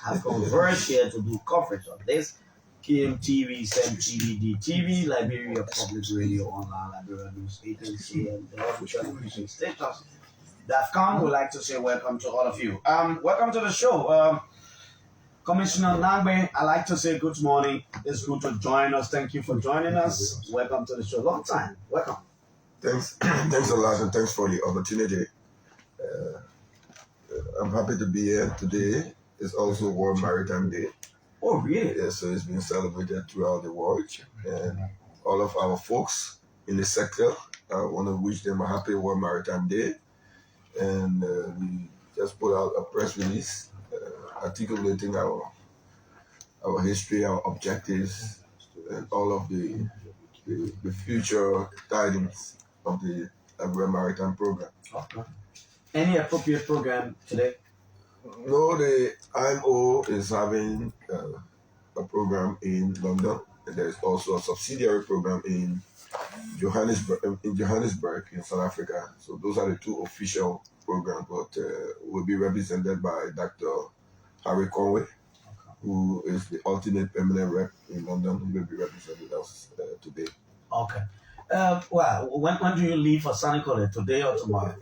have converged here to do coverage of this. KMTV, SEM TV, Liberia Public Radio Online, Liberia News Agency, and the official television stations that come. Would like to say welcome to all of you. Welcome to the show. Commissioner Nagbe, I'd like to say good morning. It's good to join us. Thank you for joining us. Welcome to the show. Long time. Welcome. Thanks a lot, and thanks for the opportunity. I'm happy to be here today. It's also World Maritime Day. Oh, really? Yeah, so it's been celebrated throughout the world. And all of our folks in the sector, I want to wish them a happy World Maritime Day. And we just put out a press release articulating our history, our objectives, and all of the future tidings of the Liberia Maritime Program. Okay. Any appropriate program today? No, the IMO is having a program in London, and there's also a subsidiary program in Johannesburg in South Africa. So those are the two official programs, but will be represented by Dr. Harry Conway, who is the alternate permanent rep in London, who will be representing us today. Okay. Well, when do you leave for Sanicole, today or tomorrow?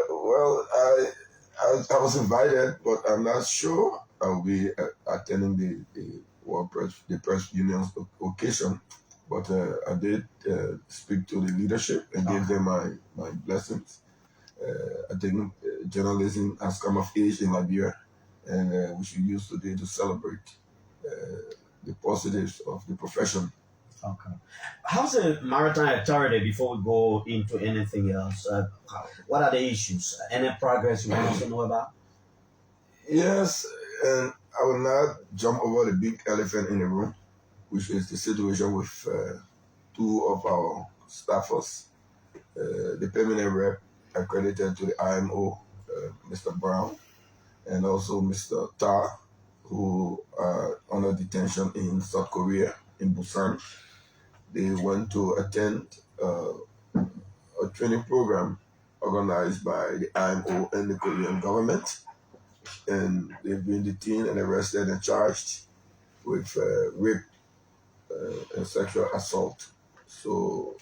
Well, I was invited, but I'm not sure I'll be attending the press union's occasion. But I did speak to the leadership and gave them my blessings. I think journalism has come of age in Liberia, and we should use today to celebrate the positives of the profession. Okay. How's the Maritime Authority before we go into anything else? What are the issues? Any progress you want us to know about? Yes, and I will not jump over the big elephant in the room, which is the situation with two of our staffers, the permanent rep accredited to the IMO, Mr. Brown, and also Mr. Tar, who are under detention in South Korea, in Busan. They went to attend a training program organized by the IMO and the Korean government, and they've been detained and arrested and charged with rape and sexual assault. So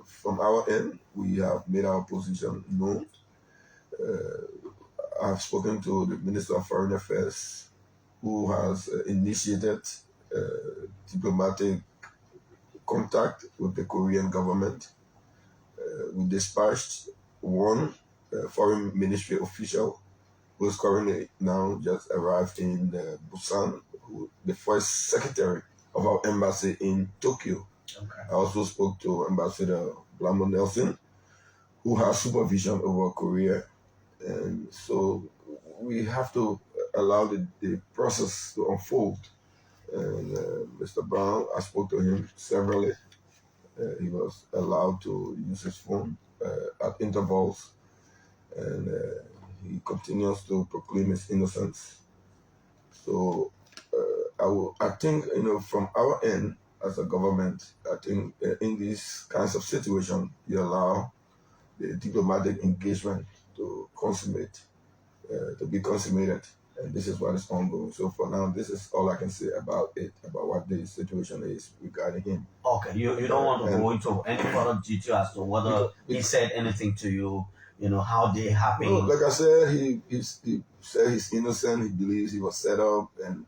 from our end, we have made our position known. I've spoken to the Minister of Foreign Affairs, who has initiated diplomatic contact with the Korean government. We dispatched one foreign ministry official who is currently now just arrived in Busan, the first secretary of our embassy in Tokyo. Okay. I also spoke to Ambassador Blamo Nelson, who has supervision over Korea. And so we have to allow the process to unfold. And Mr. Brown, I spoke to him severally. He was allowed to use his phone at intervals, and he continues to proclaim his innocence. So I think, from our end as a government, I think in these kinds of situations, you allow the diplomatic engagement to be consummated. And this is what is ongoing. So for now, this is all I can say about what the situation is regarding him. Okay, you don't want to go into any further detail as to whether he said anything to you, how they happened. No, like I said, he said he's innocent, he believes he was set up and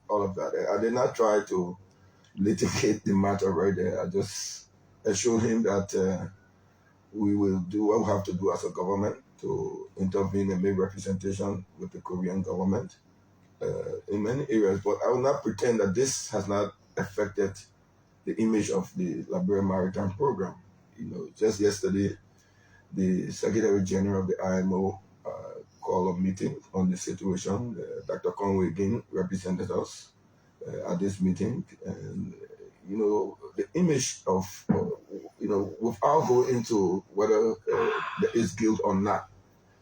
all of that. I did not try to litigate the matter right there. I just assured him that we will do what we have to do as a government to intervene and make representation with the Korean government in many areas. But I will not pretend that this has not affected the image of the Liberia Maritime Program. Just yesterday, the Secretary General of the IMO called a meeting on the situation. Dr. Conway again represented us at this meeting. And, the image of, without going into whether there is guilt or not,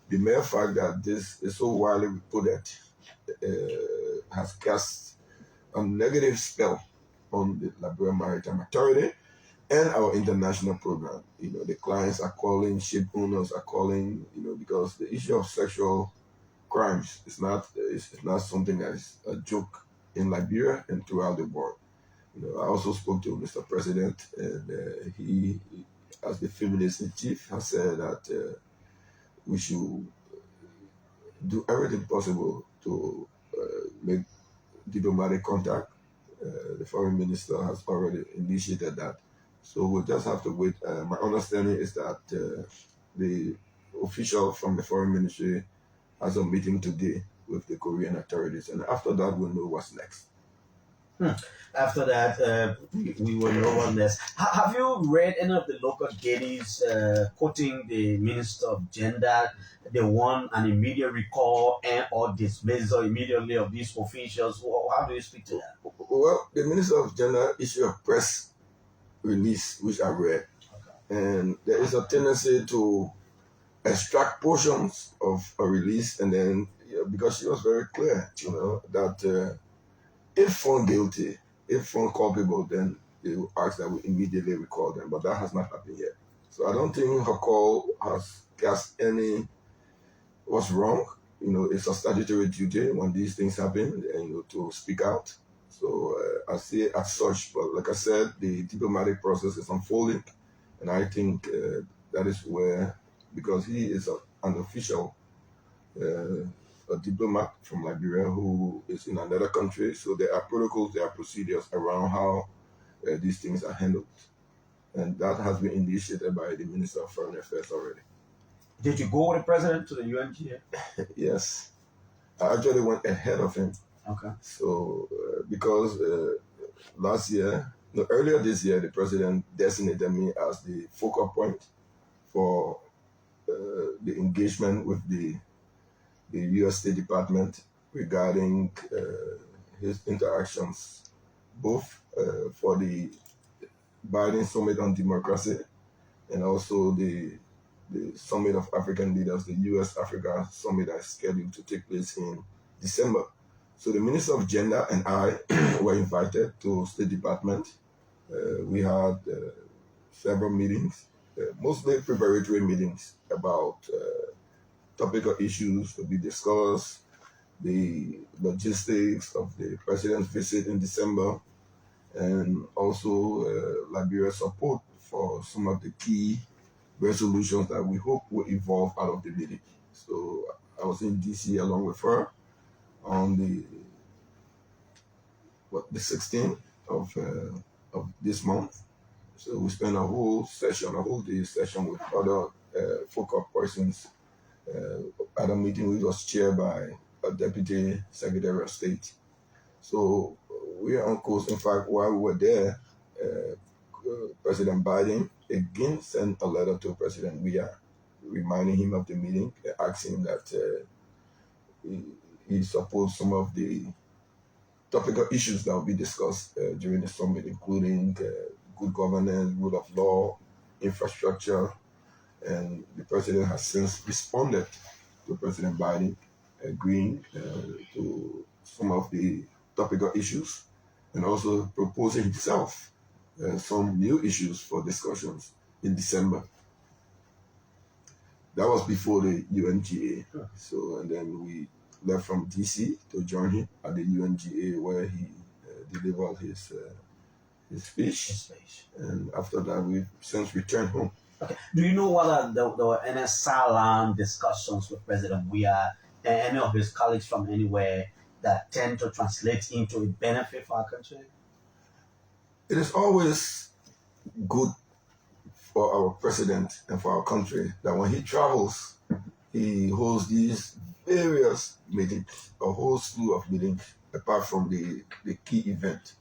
the mere fact that this is so widely reported has cast a negative spell on the Liberia Maritime Authority and our international program. The clients are calling, ship owners are calling, because the issue of sexual crimes. It's not something that is a joke in Liberia and throughout the world. I also spoke to Mr. President, and he, as the feminist in chief, has said that we should do everything possible to make diplomatic contact. The foreign minister has already initiated that. So we'll just have to wait. My understanding is that the official from the foreign ministry has a meeting today with the Korean authorities, and after that, we'll know what's next. After that, we will know what next. Have you read any of the local dailies quoting the Minister of Gender? They want an immediate recall and or dismissal immediately of these officials. How do you speak to that? Well, the Minister of Gender issued a press release, which I read, and there is a tendency to extract portions of a release, and then because she was very clear, that if found guilty, if found culpable, then they will ask that we immediately recall them, but that has not happened yet. So I don't think her call has cast any what's wrong. It's a statutory duty when these things happen, to speak out. So I see it as such, but like I said, the diplomatic process is unfolding, and I think that is where, because he is an official, a diplomat from Liberia who is in another country, so there are protocols, there are procedures around how these things are handled, and that has been initiated by the Minister of Foreign Affairs already. Did you go with the president to the UNGA? Yes, I actually went ahead of him. Okay. So because earlier this year, the president designated me as the focal point for the engagement with the U.S. State Department regarding his interactions, both for the Biden Summit on Democracy and also the Summit of African Leaders, the U.S.-Africa Summit that is scheduled to take place in December. So the Minister of Gender and I were invited to State Department. We had several meetings, mostly preparatory meetings about topical issues to be discussed, the logistics of the president's visit in December, and also Liberia's support for some of the key resolutions that we hope will evolve out of the meeting. So I was in DC along with her on the 16th of this month. So we spent a whole day session with other focal persons at a meeting which was chaired by a Deputy Secretary of State. So we are on course. In fact, while we were there, President Biden again sent a letter to President Weah reminding him of the meeting, asking him that he supports some of the topical issues that will be discussed during the summit, including good governance, rule of law, infrastructure, and the president has since responded to President Biden, agreeing to some of the topical issues and also proposing himself some new issues for discussions in December. That was before the UNGA. Sure. So, and then we left from DC to join him at the UNGA where he delivered his speech. And after that, we've since returned home. Okay. Do you know whether there were any silent discussions with President Weah and any of his colleagues from anywhere that tend to translate into a benefit for our country? It is always good for our president and for our country that when he travels, he holds these various meetings, a whole slew of meetings, apart from the key event.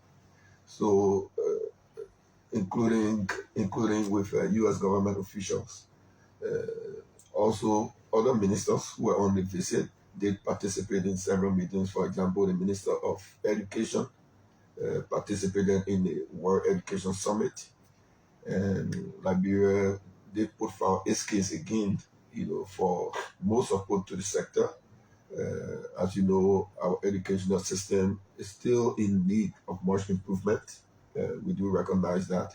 So, including with U.S. government officials. Also, other ministers who were on the visit did participate in several meetings. For example, the Minister of Education participated in the World Education Summit, and Liberia did put forward its case again, for more support to the sector. As you know, our educational system is still in need of much improvement. We do recognize that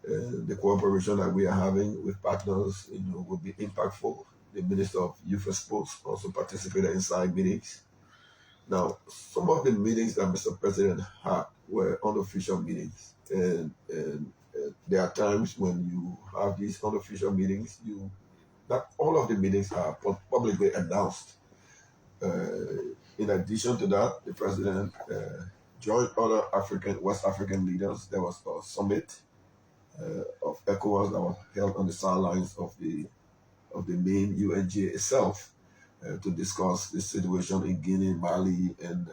the cooperation that we are having with partners, will be impactful. the Minister of Youth and Sports, also participated in side meetings. Now, some of the meetings that Mr. President had were unofficial meetings, and there are times when you have these unofficial meetings, not all of the meetings are publicly announced. In addition to that, the president joined other West African leaders. There was a summit of ECOWAS that was held on the sidelines of the main UNGA itself to discuss the situation in Guinea, Mali, and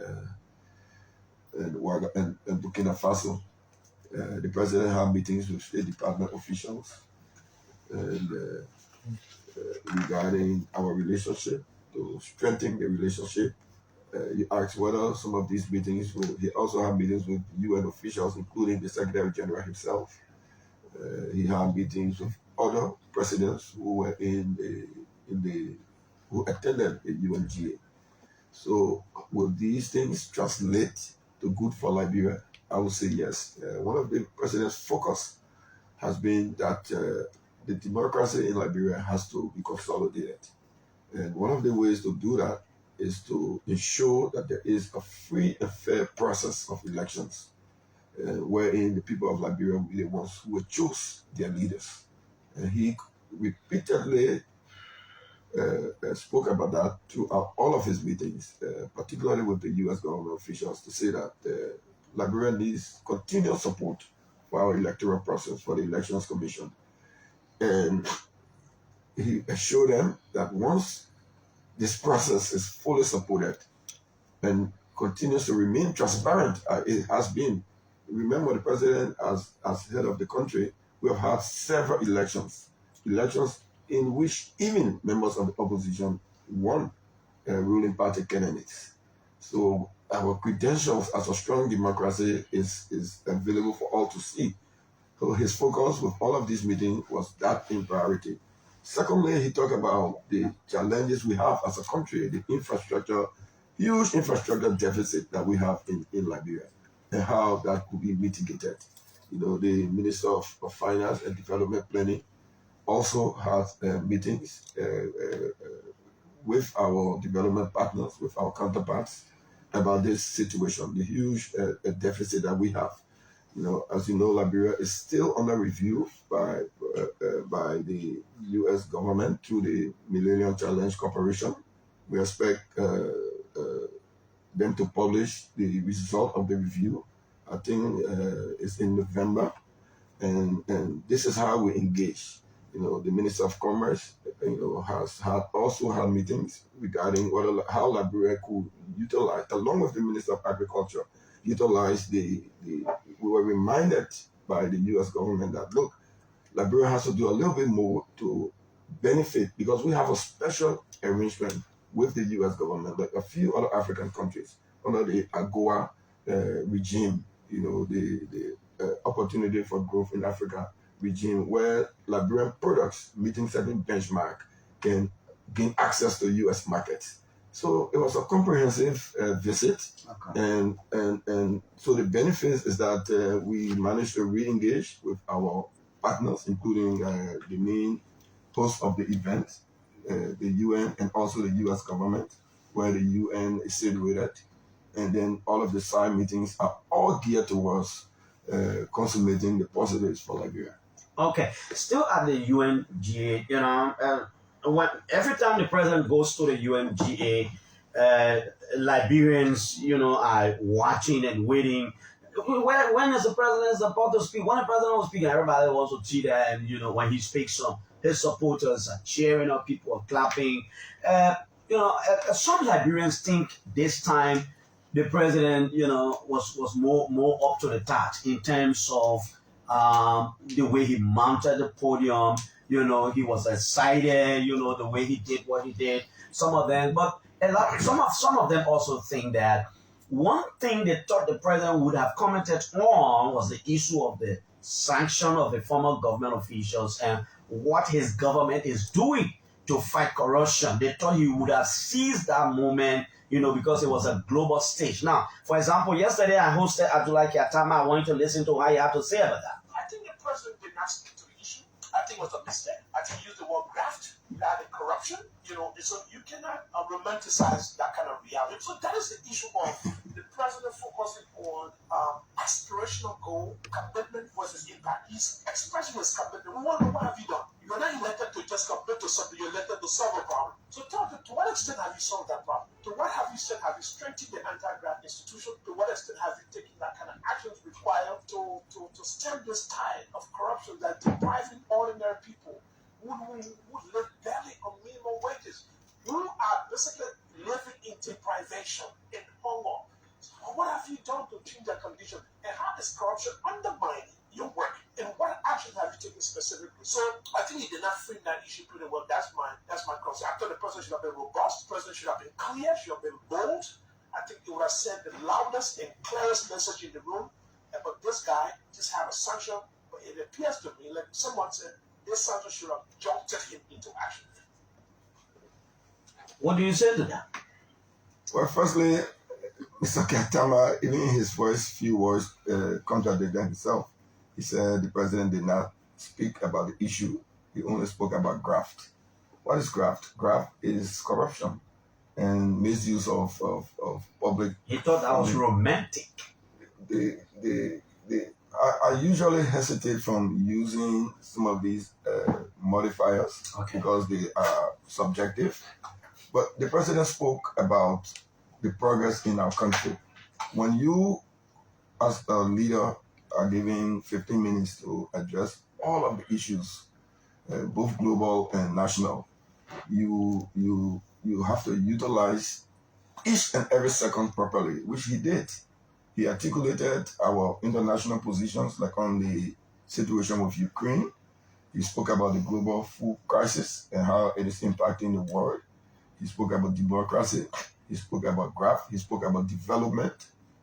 Burkina Faso. The president had meetings with State Department officials and regarding our relationship, to strengthen the relationship. You asked whether some of these meetings he also had meetings with UN officials, including the Secretary General himself. He had meetings with other presidents who were who attended the UNGA. So will these things translate to good for Liberia? I would say yes. One of the president's focus has been that the democracy in Liberia has to be consolidated. And one of the ways to do that is to ensure that there is a free and fair process of elections, wherein the people of Liberia will be the ones who will choose their leaders. And he repeatedly spoke about that throughout all of his meetings, particularly with the U.S. government officials, to say that Liberia needs continued support for our electoral process, for the Elections Commission. And he assured them that once this process is fully supported and continues to remain transparent, it has been. Remember, the president, as head of the country, we have had several elections in which even members of the opposition won ruling party candidates. So our credentials as a strong democracy is available for all to see. So his focus with all of these meetings was that in priority. Secondly, he talked about the challenges we have as a country, the huge infrastructure deficit that we have in Liberia, and how that could be mitigated. The Minister of Finance and Development Planning also has meetings with our development partners, with our counterparts, about this situation, the huge deficit that we have. As you know, Liberia is still under review by the U.S. government through the Millennium Challenge Corporation. We expect them to publish the result of the review. I think it's in November, and this is how we engage. The Minister of Commerce, has also had meetings regarding how Liberia could utilize, along with the Minister of Agriculture, utilize we were reminded by the U.S. government that, look, Liberia has to do a little bit more to benefit, because we have a special arrangement with the U.S. government, like a few other African countries, under the AGOA regime, the Opportunity for Growth in Africa regime, where Liberian products meeting certain benchmark can gain access to U.S. markets. So it was a comprehensive visit, okay. and so the benefits is that we managed to re-engage with our partners, including the main host of the event, the UN, and also the U.S. government, where the UN is situated, and then all of the side meetings are all geared towards consummating the positives for Liberia. Okay, still at the UNGA, every time the president goes to the UNGA, Liberians, are watching and waiting. When is the president supposed to speak? When the president was speaking, everybody wants to see that, and when he speaks, his supporters are cheering up, people are clapping. Some Liberians think this time the president, was more up to the task in terms of the way he mounted the podium. He was excited. The way he did what he did. Some of them, but some of them also think that one thing they thought the president would have commented on was the issue of the sanction of the former government officials and what his government is doing to fight corruption. They thought he would have seized that moment, because it was a global stage. Now, for example, yesterday I hosted Abdullah Kiatama. I wanted to listen to how you have to say about that. I think the president did not speak to the issue. I think it was a mistake. I think you used the word graft, that and corruption. So you cannot romanticize that kind of reality. So that is the issue of the president focusing on aspirational goal, commitment versus impact. He's expressing his commitment. We want to know, what have you done? You're not elected to just commit to something, you're elected to solve a problem. So tell me, to what extent have you solved that problem? To what have you said? Have you strengthened the anti-graft institution? To what extent have you taken that kind of actions required to stem this tide of corruption that depriving ordinary people who live barely on minimum wages, who are basically living in deprivation, in hunger? So what have you done to change that condition? And how is corruption undermining your work? And what action have you taken specifically? So I think he did not frame that issue pretty well. That's my concern. I thought the president should have been robust. The president should have been clear. Should have been bold. I think he would have said the loudest and clearest message in the room. But this guy just had a sanction. But it appears to me like someone said this sanction should have jolted him into action. What do you say to that? Well, firstly, Mr. Katama, even in his first few words, contradicted himself. He said the president did not speak about the issue. He only spoke about graft. What is graft? Graft is corruption and misuse of public. He thought that was romantic. I usually hesitate from using some of these modifiers because they are subjective. But the president spoke about the progress in our country. When you, as a leader, are given 15 minutes to address all of the issues, both global and national, you have to utilize each and every second properly, which he did. He articulated our international positions, like on the situation with Ukraine. He spoke about the global food crisis and how it is impacting the world. He spoke about democracy. He spoke about graft. He spoke about development.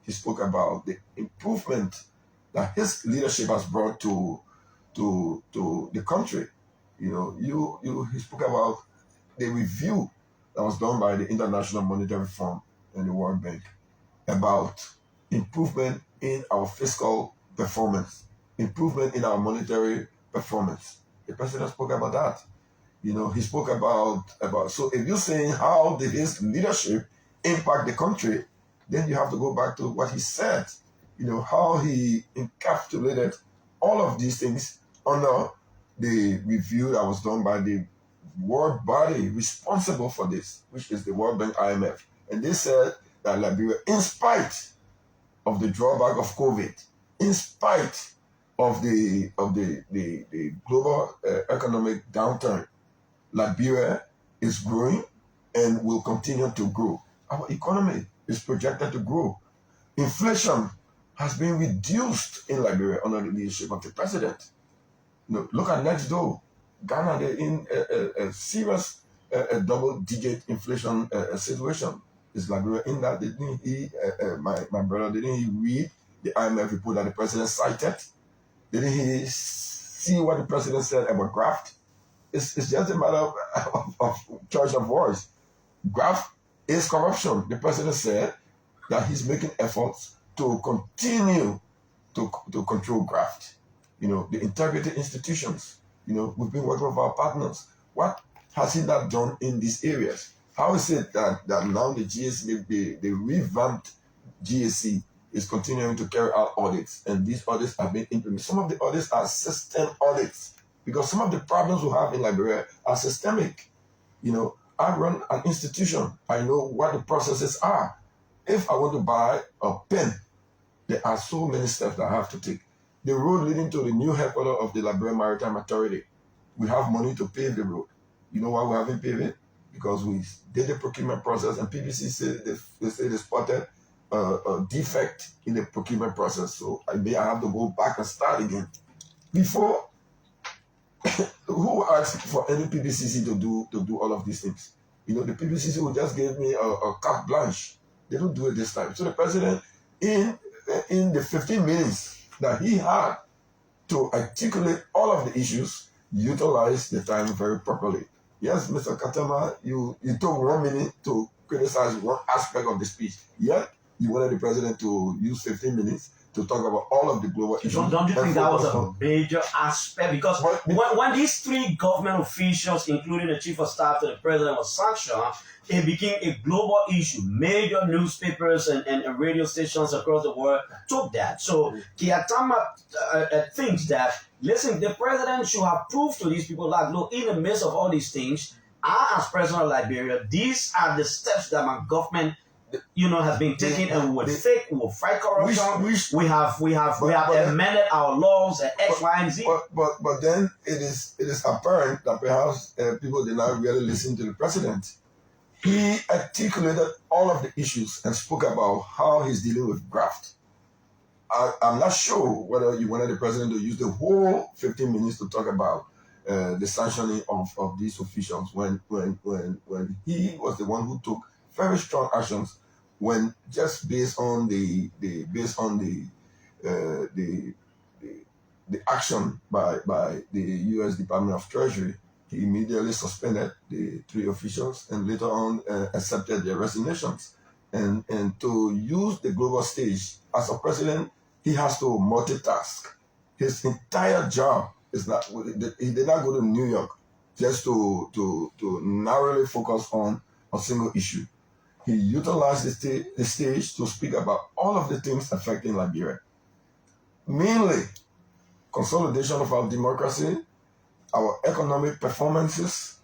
He spoke about the improvement that his leadership has brought to the country. He spoke about the review that was done by the International Monetary Fund and the World Bank about improvement in our fiscal performance, improvement in our monetary performance. The president spoke about that. He spoke about, so if you're saying how did his leadership impact the country, then you have to go back to what he said, how he encapsulated all of these things under the review that was done by the world body responsible for this, which is the World Bank, IMF. And they said that Liberia, in spite of the drawback of COVID, in spite of the global economic downturn, Liberia is growing and will continue to grow. Our economy is projected to grow. Inflation has been reduced in Liberia under the leadership of the president. Look at next door. Ghana, they're in a serious double-digit inflation situation. Is Liberia in that? Didn't he, my brother, didn't he read the IMF report that the president cited? Didn't he see what the president said about graft? It's just a matter of choice of words. Graft is corruption. The president said that he's making efforts to continue to control graft. The integrity institutions. We've been working with our partners. What has he not done in these areas? How is it that now the GSC, the revamped GSC, is continuing to carry out audits, and these audits have been implemented? Some of the audits are system audits, because some of the problems we have in Liberia are systemic. I run an institution. I know what the processes are. If I want to buy a pen, there are so many steps that I have to take. The road leading to the new headquarters of the Liberia Maritime Authority, we have money to pave the road. You know why we haven't paved it? Because we did the procurement process, and PBC said they spotted a defect in the procurement process. So I have to go back and start again. Before, who asked for any PBCC to do all of these things? The PBCC will just give me a carte blanche. They don't do it this time. So the president, in the 15 minutes that he had to articulate all of the issues, utilized the time very properly. Yes, Mr. Katama, you took 1 minute to criticize one aspect of the speech. Yet, you wanted the president to use 15 minutes to talk about all of the global issues. Don't you think that was a major aspect? Because when these three government officials, including the chief of staff to the president, was sanctioned, it became a global issue. Major newspapers and radio stations across the world took that. So Kiatama thinks that, listen, the president should have proved to these people that, look, in the midst of all these things, I, as president of Liberia, these are the steps that my government, has been taken, and we will fight corruption. We have amended our laws and X, Y, and Z. But then it is apparent that perhaps people did not really listen to the president. He articulated all of the issues and spoke about how he's dealing with graft. I'm not sure whether you wanted the president to use the whole 15 minutes to talk about the sanctioning of these officials when he was the one who took very strong actions, when just based on the action by the U.S. Department of Treasury, he immediately suspended the three officials and later on accepted their resignations. And to use the global stage as a president, he has to multitask. His entire job is not. He did not go to New York just to narrowly focus on a single issue. He utilized the stage to speak about all of the things affecting Liberia. Mainly, consolidation of our democracy, our economic performances,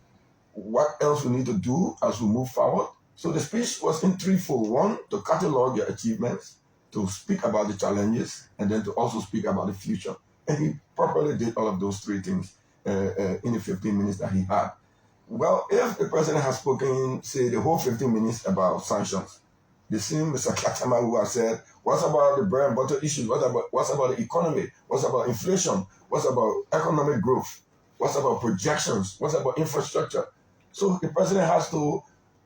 what else we need to do as we move forward. So the speech was in threefold. One, to catalog your achievements, to speak about the challenges, and then to also speak about the future. And he properly did all of those three things in the 15 minutes that he had. Well, if the president has spoken, say, the whole 15 minutes about sanctions, the same Mr. Katama who has said, what's about the bread and butter issues? What's about the economy? What's about inflation? What's about economic growth? What's about projections? What's about infrastructure? So the president has to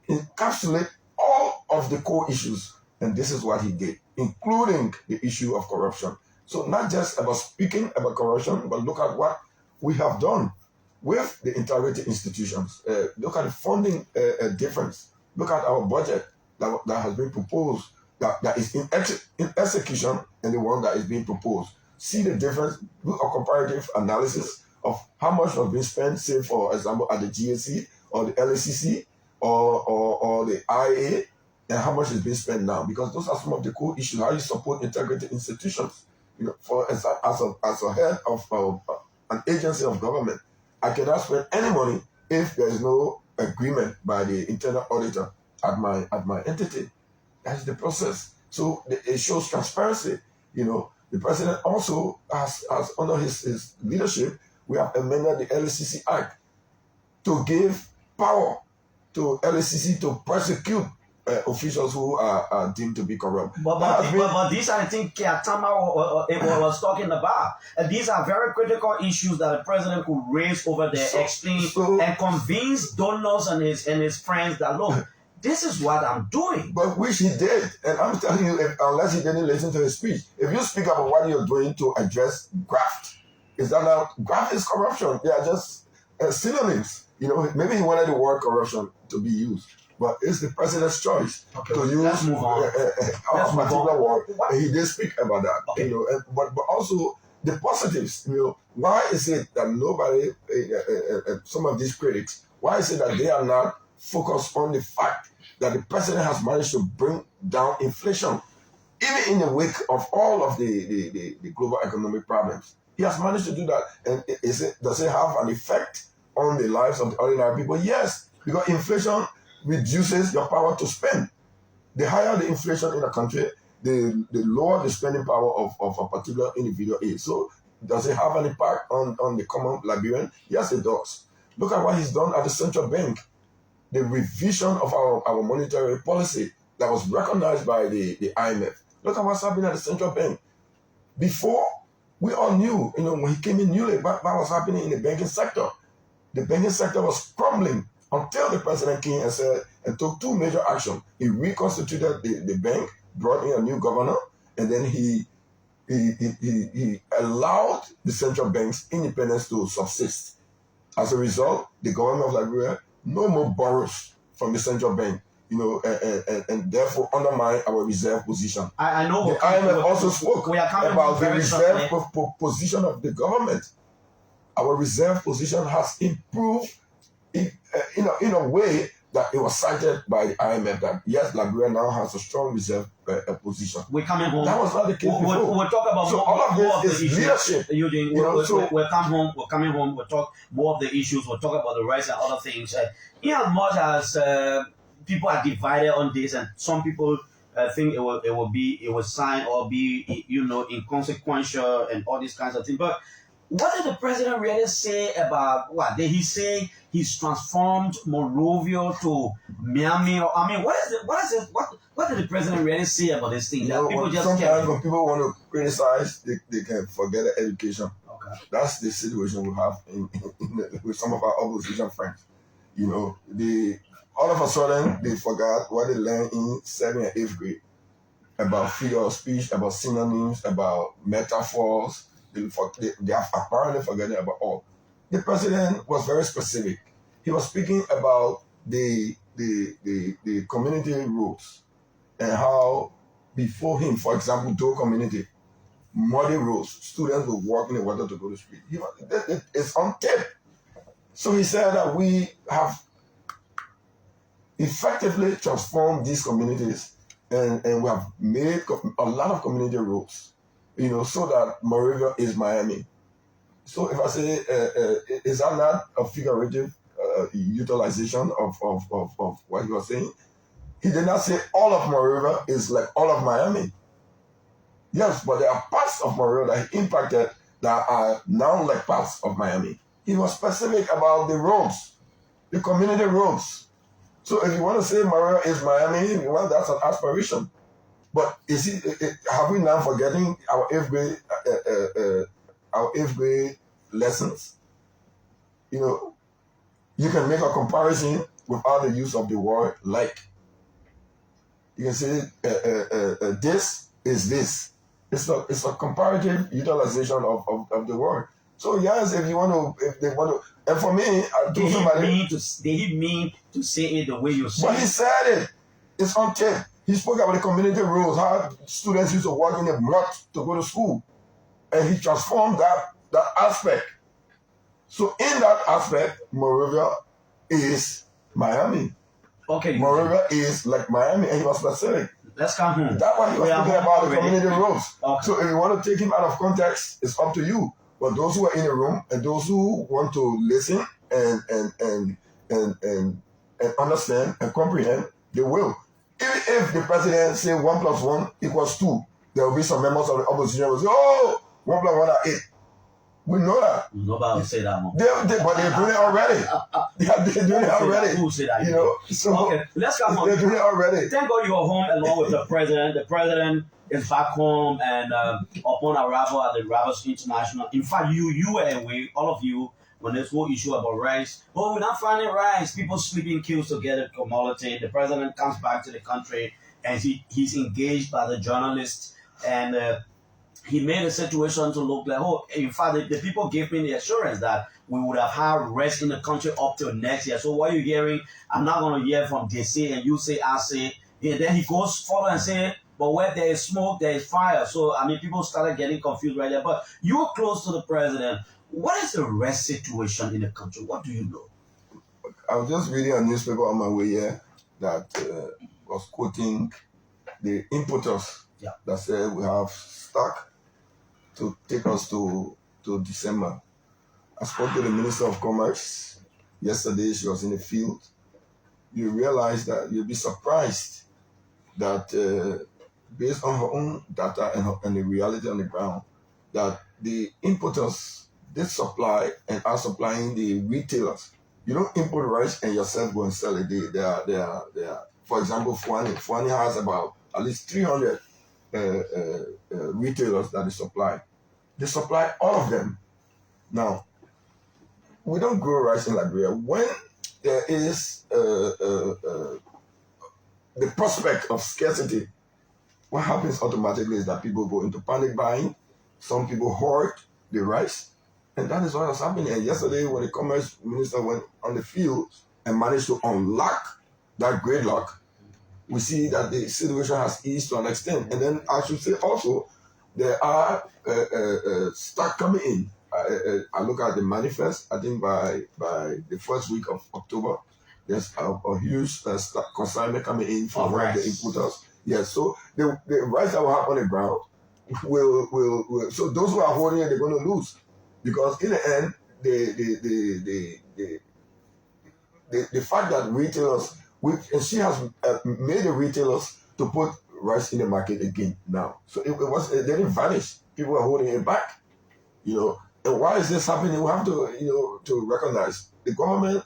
encapsulate all of the core issues, and this is what he did, including the issue of corruption. So not just about speaking about corruption, but look at what we have done with the integrity institutions. Look at the funding difference. Look at our budget that has been proposed, that is in execution, and the one that is being proposed. See the difference, do a comparative analysis of how much was being spent, say, for example, at the GAC or the LACC or the IA, and how much is being spent now. Because those are some of the core issues, how you support integrity institutions. For as a head of an agency of government, I cannot spend any money if there is no agreement by the internal auditor at my entity. That's the process. So it shows transparency. The president also has under his leadership, we have amended the LACC Act to give power to LACC to prosecute officials who are deemed to be corrupt. But these are the things Kiatama was talking about. And these are very critical issues that the president could raise over there, explain, and convince donors and his friends that, look, this is what I'm doing. But which he did. And I'm telling you, unless he didn't listen to his speech, if you speak about what you're doing to address graft, is that now graft is corruption? They are just synonyms. Maybe he wanted the word corruption to be used. But it's the president's choice to use let's move on. A particular word. And he did speak about that. Okay. But also the positives. Why is it that nobody, some of these critics, why is it that they are not focused on the fact that the president has managed to bring down inflation, even in the wake of all of the global economic problems? He has managed to do that. And does it have an effect on the lives of the ordinary people? Yes, because inflation reduces your power to spend. The higher the inflation in a country, the lower the spending power of a particular individual is. So does it have an impact on the common Liberian? Yes, it does. Look at what he's done at the central bank. The revision of our monetary policy that was recognized by the IMF. Look at what's happening at the central bank. Before, we all knew, when he came in newly, what was happening in the banking sector. The banking sector was crumbling until the president came and took two major actions. He reconstituted the bank, brought in a new governor, and then he allowed the central bank's independence to subsist. As a result, the government of Liberia no more borrows from the central bank. and therefore undermine our reserve position. I know. The IMF also spoke we are about the very reserve position of the government. Our reserve position has improved in a way that it was cited by the IMF that yes, Liberia now has a strong reserve position. We're coming home. That was not the case before. We'll talk about so all of this is leadership. We'll come home. We're coming home. We'll talk more of the issues. We'll talk about the rights and other things. In as much as people are divided on this, and some people think it will sign or be inconsequential and all these kinds of things. But what did the president really say about what? Did he say he's transformed Monrovia to Miami? Or, I mean, what did the president really say about this thing? Sometimes when people want to criticize, they can forget the education. Okay. That's the situation we have with some of our opposition friends. All of a sudden they forgot what they learned in 7th and 8th grade about figure of speech, about synonyms, about metaphors. They have apparently forgotten about all. The president was very specific. He was speaking about the community roads and how before him, for example, Doe community, muddy roads, students would walk in the water to go to school. It's on tape. So he said that we have effectively transformed these communities and we have made a lot of community roads. So that Monrovia is Miami. So if I say, is that not a figurative utilization of what he was saying? He did not say all of Monrovia is like all of Miami. Yes, but there are parts of Monrovia that he impacted that are now like parts of Miami. He was specific about the roads, the community roads. So if you want to say Monrovia is Miami, well, that's an aspiration. But have we now forgetting our 8th grade lessons? You can make a comparison without the use of the word like. You can say this is this. It's a comparative utilization of the word. So yes, if they want to, and for me, I told somebody. Did he mean to say it the way you said? But he said it. It's on tape. He spoke about the community rules, how students used to walk in the mud to go to school. And he transformed that aspect. So in that aspect, Monrovia is Miami. Okay. Monrovia is like Miami, and he was specific. Let's come home. That's why he was speaking about the community rules. Okay. So if you want to take him out of context, it's up to you. But those who are in the room and those who want to listen and understand and comprehend, they will. Even if the president say 1 + 1 = 2, there will be some members of the opposition who will say, 1 + 1 are 8. We know that. Nobody will say that more. But they're doing it already. They're doing it already. Who will say that? So okay, let's come home. They're doing it already. Thank God you are home along with the president. The president is back home, and upon arrival at the Rabbits International. In fact, you were away, all of you, when this whole issue about rice. We're not finding rice. People sleeping queues to get a commodity. The president comes back to the country, and he's engaged by the journalists, and he made a situation to look like, in fact, the people gave me the assurance that we would have had rice in the country up till next year. So what you're hearing, I'm not going to hear from they say and you say, I say. And then he goes further and say, but where there is smoke, there is fire. So, people started getting confused right there. But you're close to the president. What is the rest situation in the country? What do you know? I was just reading a newspaper on my way here that was quoting the importers that said we have stock to take us to December. I spoke to the Minister of Commerce yesterday. She was in the field. You realize that you'll be surprised that based on her own data and the reality on the ground, that the importers did supply and are supplying the retailers. You don't import rice and yourself go and sell it. They are. For example, Fuani has about at least 300 retailers that they supply. They supply all of them. Now, we don't grow rice in Liberia. When there is the prospect of scarcity, what happens automatically is that people go into panic buying. Some people hoard the rice. And that is what was happening. And yesterday, when the commerce minister went on the field and managed to unlock that gridlock, we see that the situation has eased to an extent. And then I should say also, there are stock coming in. I look at the manifest. I think by the first week of October, there's a huge stock consignment coming in from one of the importers. Yes, so the rice that will have on the ground will so those who are holding it, they're going to lose, because in the end, the fact that retailers, and she has made the retailers to put rice in the market again now. So it didn't vanish. People are holding it back, And why is this happening? We have to, to recognize the government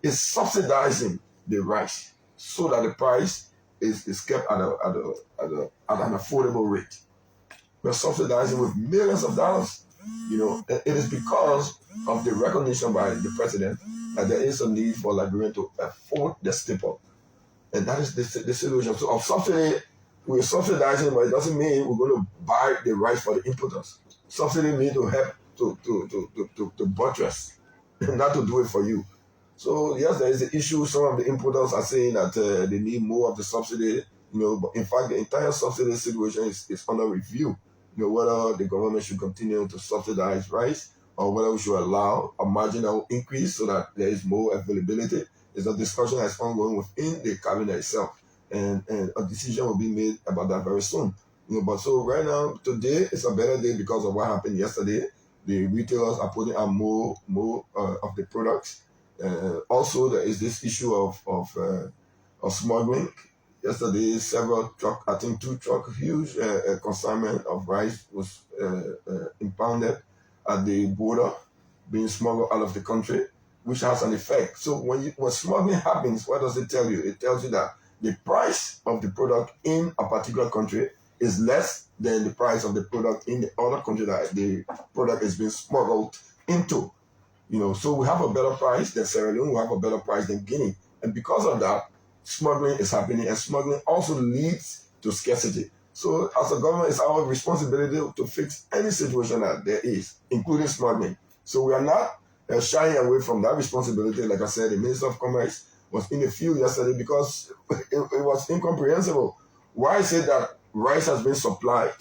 is subsidizing the rice so that the price is kept at an affordable rate. We're subsidizing with millions of dollars. It is because of the recognition by the president that there is a need for Liberia to afford the staple. And that is the solution. So of subsidy, we're subsidizing, but it doesn't mean we're going to buy the rice for the importers. Subsidy means to help to buttress, not to do it for you. So yes, there is an issue. Some of the importers are saying that they need more of the subsidy, but in fact, the entire subsidy situation is under review. Whether the government should continue to subsidize rice or whether we should allow a marginal increase so that there is more availability. It's a discussion that's ongoing within the cabinet itself, and a decision will be made about that very soon. But so right now, today is a better day because of what happened yesterday. The retailers are putting out more of the products. Also, there is this issue of smuggling. Yesterday, several truck, I think 2 truck, huge consignment of rice was impounded at the border, being smuggled out of the country, which has an effect. So when smuggling happens, what does it tell you? It tells you that the price of the product in a particular country is less than the price of the product in the other country that the product is being smuggled into. So we have a better price than Sierra Leone, we have a better price than Guinea. And because of that, smuggling is happening, and smuggling also leads to scarcity. So as a government, it's our responsibility to fix any situation that there is, including smuggling. So we are not shying away from that responsibility. Like I said, the Minister of Commerce was in the field yesterday because it was incomprehensible. Why is it that rice has been supplied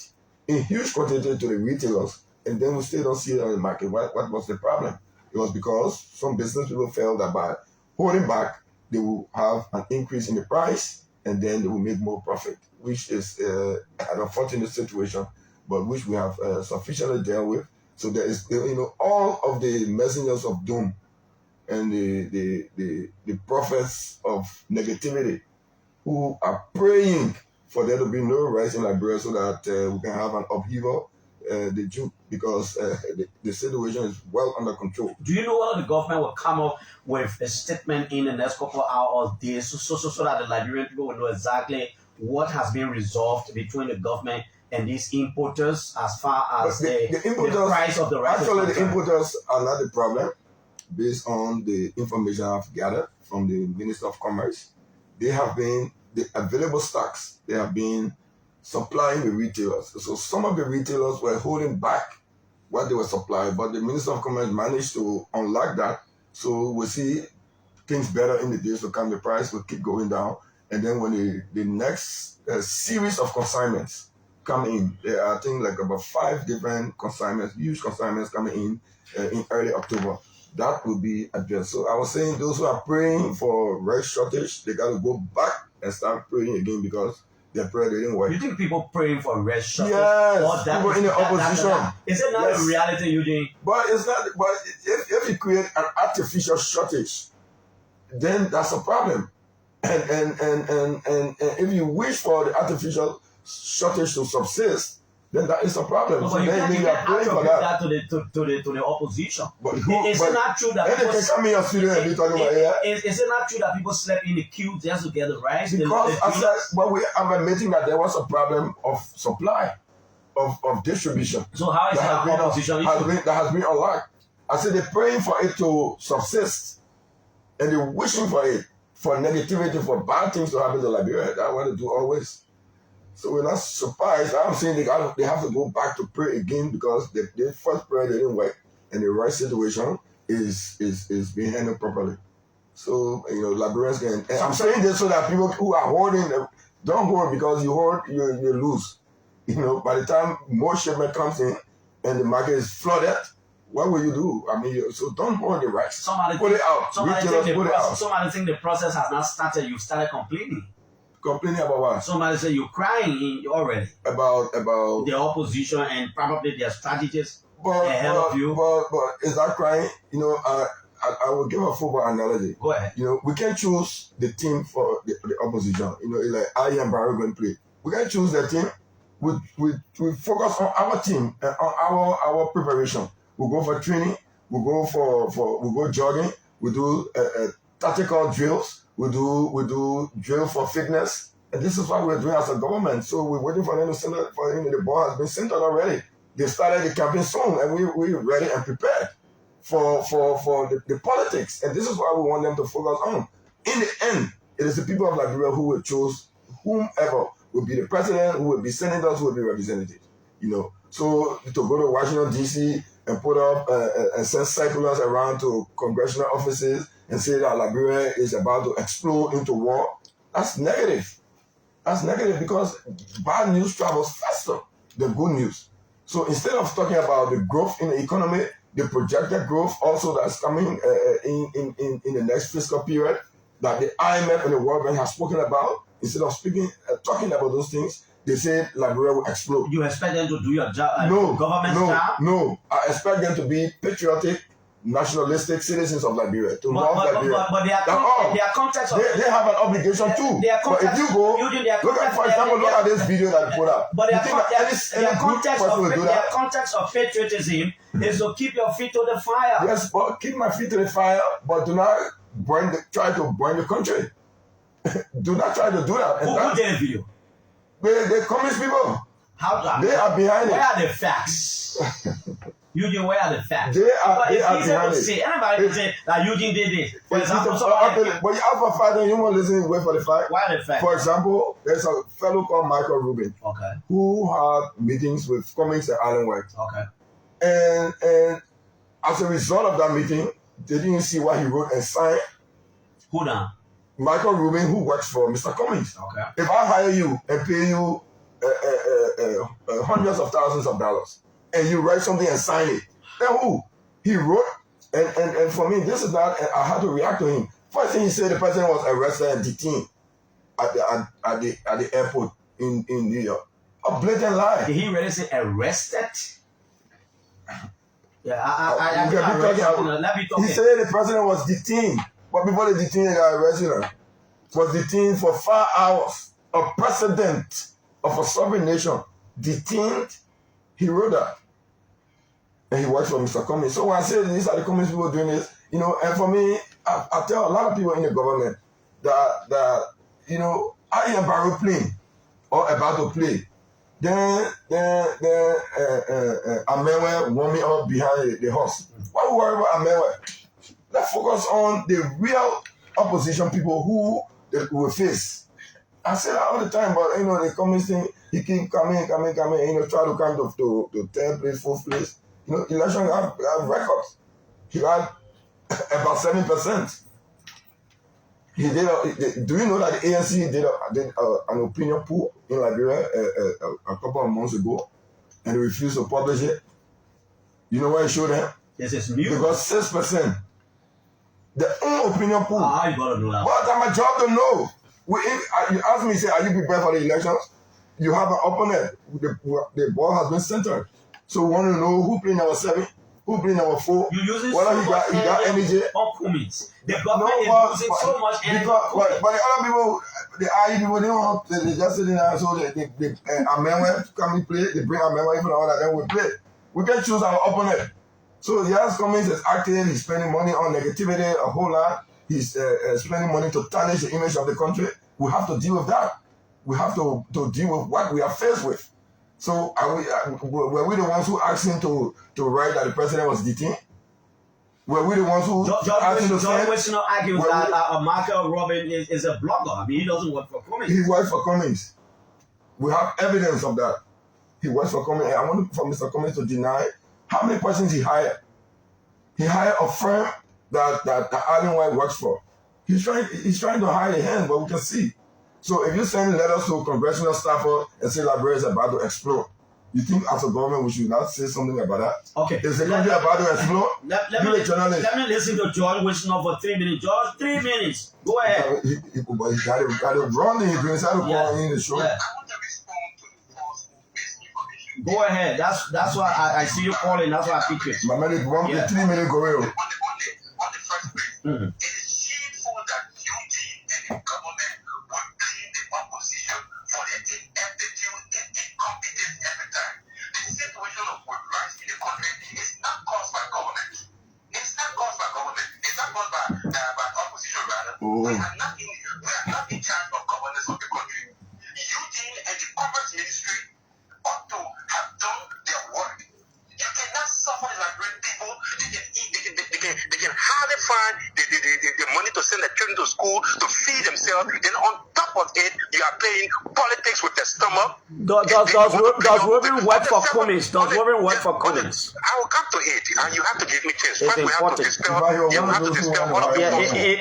in huge quantity to the retailers, and then we still don't see it on the market? What was the problem? It was because some business people felt that by holding back, they will have an increase in the price, and then they will make more profit, which is an unfortunate situation, but which we have sufficiently dealt with. So there is, all of the messengers of doom and the prophets of negativity who are praying for there to be no rice in Liberia so that we can have an upheaval, the Jew, because the situation is well under control. Do you know whether the government will come up with a statement in the next couple of hours, days, so that the Liberian people will know exactly what has been resolved between the government and these importers as far as the price of the rice? Actually, the importers are not the problem, based on the information I've gathered from the Minister of Commerce. They have been, the available stocks, they have been supplying the retailers. So some of the retailers were holding back what they were supplying, but the Minister of Commerce managed to unlock that. So we'll see things better in the days to come. The price will keep going down. And then when the next series of consignments come in, there are, I think, like about 5 different consignments, huge consignments coming in early October. That will be addressed. So I was saying those who are praying for rice shortage, they got to go back and start praying again because their prayer didn't work. You think people praying for rice shortage? Yes, people in the opposition. Is it not a reality, Eugene? But it's not. But if you create an artificial shortage, then that's a problem. And if you wish for the artificial shortage to subsist, then that is a problem. But so you then can't praying for that. to the opposition. But Is it not true that people? Can come in your studio and be talking about Is it not true that people slept in the queue just to get the rice? Because I'm admitting that there was a problem of supply, of distribution. So how is that opposition? That has been unlocked. I said they're praying for it to subsist, and they're wishing for it, for negativity, for bad things to happen to Liberia. That's what they do always. So we're not surprised. I'm saying they have to go back to pray again because the first prayer didn't work, and the right situation is being handled properly. So Liberians can. And I'm saying this so that people who are holding Don't hold because you hold, you lose. You know, by the time more shipment comes in and the market is flooded, what will you do? I mean, so don't hold the rights. Put it out. Somebody think the process has not started. You started complaining. Complaining about what? Somebody say you're crying already. About the opposition and probably their strategists ahead of you. But is that crying? You know, I will give a football analogy. Go ahead. You know, we can choose the team for the opposition. You know, like I and Barry going to play. We can choose the team. We focus on our team and on our preparation. We go for training. We go jogging. We do tactical drills. We do drill for fitness. And this is what we're doing as a government. So we're waiting for them to send it. For him, the ball has been sent out already. They started the campaign soon, and we're ready and prepared for the politics. And this is what we want them to focus on. In the end, it is the people of Liberia who will choose whomever will be the president, who will be senators, who will be representatives. You know, so to go to Washington D.C. and put up and send circulars around to congressional offices and say that Liberia is about to explode into war, that's negative. That's negative because bad news travels faster than good news. So instead of talking about the growth in the economy, the projected growth also that's coming in the next fiscal period that the IMF and the World Bank have spoken about, instead of talking about those things, they say Liberia will explode. You expect them to do your job, government job? No. I expect them to be patriotic, nationalistic citizens of Liberia, to love Liberia. But their context of they have an obligation too. But if you go, for example, look at this video that I put up. But their context of patriotism is to keep your feet to the fire. Yes, but keep my feet to the fire, but do not try to burn the country. Do not try to do that. Who did the video? The communist people. They are behind it. Where are the facts? Eugene, where are the facts? They are behind it. Anybody can say that Eugene did this. For example, but you have a fact and you won't listen, wait for the fact. Why are the facts? For example, there's a fellow called Michael Rubin, who had meetings with Cummings and Allen White. And as a result of that meeting, they didn't see what he wrote and signed. Who now? Michael Rubin, who works for Mr. Cummings. If I hire you and pay you hundreds of thousands of dollars, and you write something and sign it, then who? He wrote, and for me, this is not, I had to react to him. First thing he said, the president was arrested and detained at the airport in New York. A blatant lie. Did he really say arrested? Yeah, let me talk. He said the president was detained. But before they detained, they got arrested. Was detained for 5 hours. A president of a sovereign nation detained. He wrote that. And he worked for Mr. Cummings. So when I say these are the communist people doing this, you know, and for me, I tell a lot of people in the government that you know, I am Barrow playing or about to play. Then Amewe won me up behind the horse. Why we worry about Amewe? Let's focus on the real opposition people who they will face. I say that all the time, but you know, the communist thing, he keep coming, you know, try to come to 10th place, 4th place. You know, election have records. He had about 7%. He did. Do you know that the ANC did an opinion poll in Liberia a couple of months ago, and they refused to publish it? You know why it showed them? Yes, it's new. Because 6%. The own opinion poll. How you gonna do that? But that's my job to know. You ask me, say, are you prepared for the elections? You have an opponent. The ball has been centered. So we want to know who playing number 7, who playing number 4. You using whether so much he got energy. The government is using so much energy. But the other people, the IE people, they don't want to, they just sit in there, so they Amenwe come and play, they bring Amenwe even all that, then we play. We can choose our opponent. So yes, Cummings is active, he's spending money on negativity a whole lot. He's spending money to tarnish the image of the country. We have to deal with that. We have to deal with what we are faced with. So were we the ones who asked him to write that the president was detained? Were we the ones who asked him to send? John argues that Michael Rubin is a blogger. I mean, he doesn't work for Cummings. He works for Cummings. We have evidence of that. He works for Cummings. I want for Mr. Cummings to deny how many persons he hired. He hired a firm that Allen White works for. He's trying to hide the hand, but we can see. So if you send letters to congressional staffers and say Liberia is about to explode, you think as a government we should not say something about that? Okay. Is the country about to explode? Let me listen to George Wilson for 3 minutes. George, 3 minutes. Go ahead. But he got to run it. He decided to call in the show. Yeah. Go ahead. That's why I see you calling. That's why I pick it. My man, it's 3 minutes go away. On the first place, it is shameful that UG and the government will blame the opposition for their ineptitude and incompetence every time. The situation of rights in the country is not caused by government. It's not caused by government. It's not caused by opposition rather. We are not in charge of governance of the country. Eugene and the commerce ministry ought to have done their work. You cannot suffer the Liberian people. They can hardly find the money to send their children to school to feed themselves. Then on top of it, you are playing politics with their stomach. Does Robin work for Cummins? Does Robin work for Cummins? I will come to it, and you have to give me chance. First, we have to dispel all of the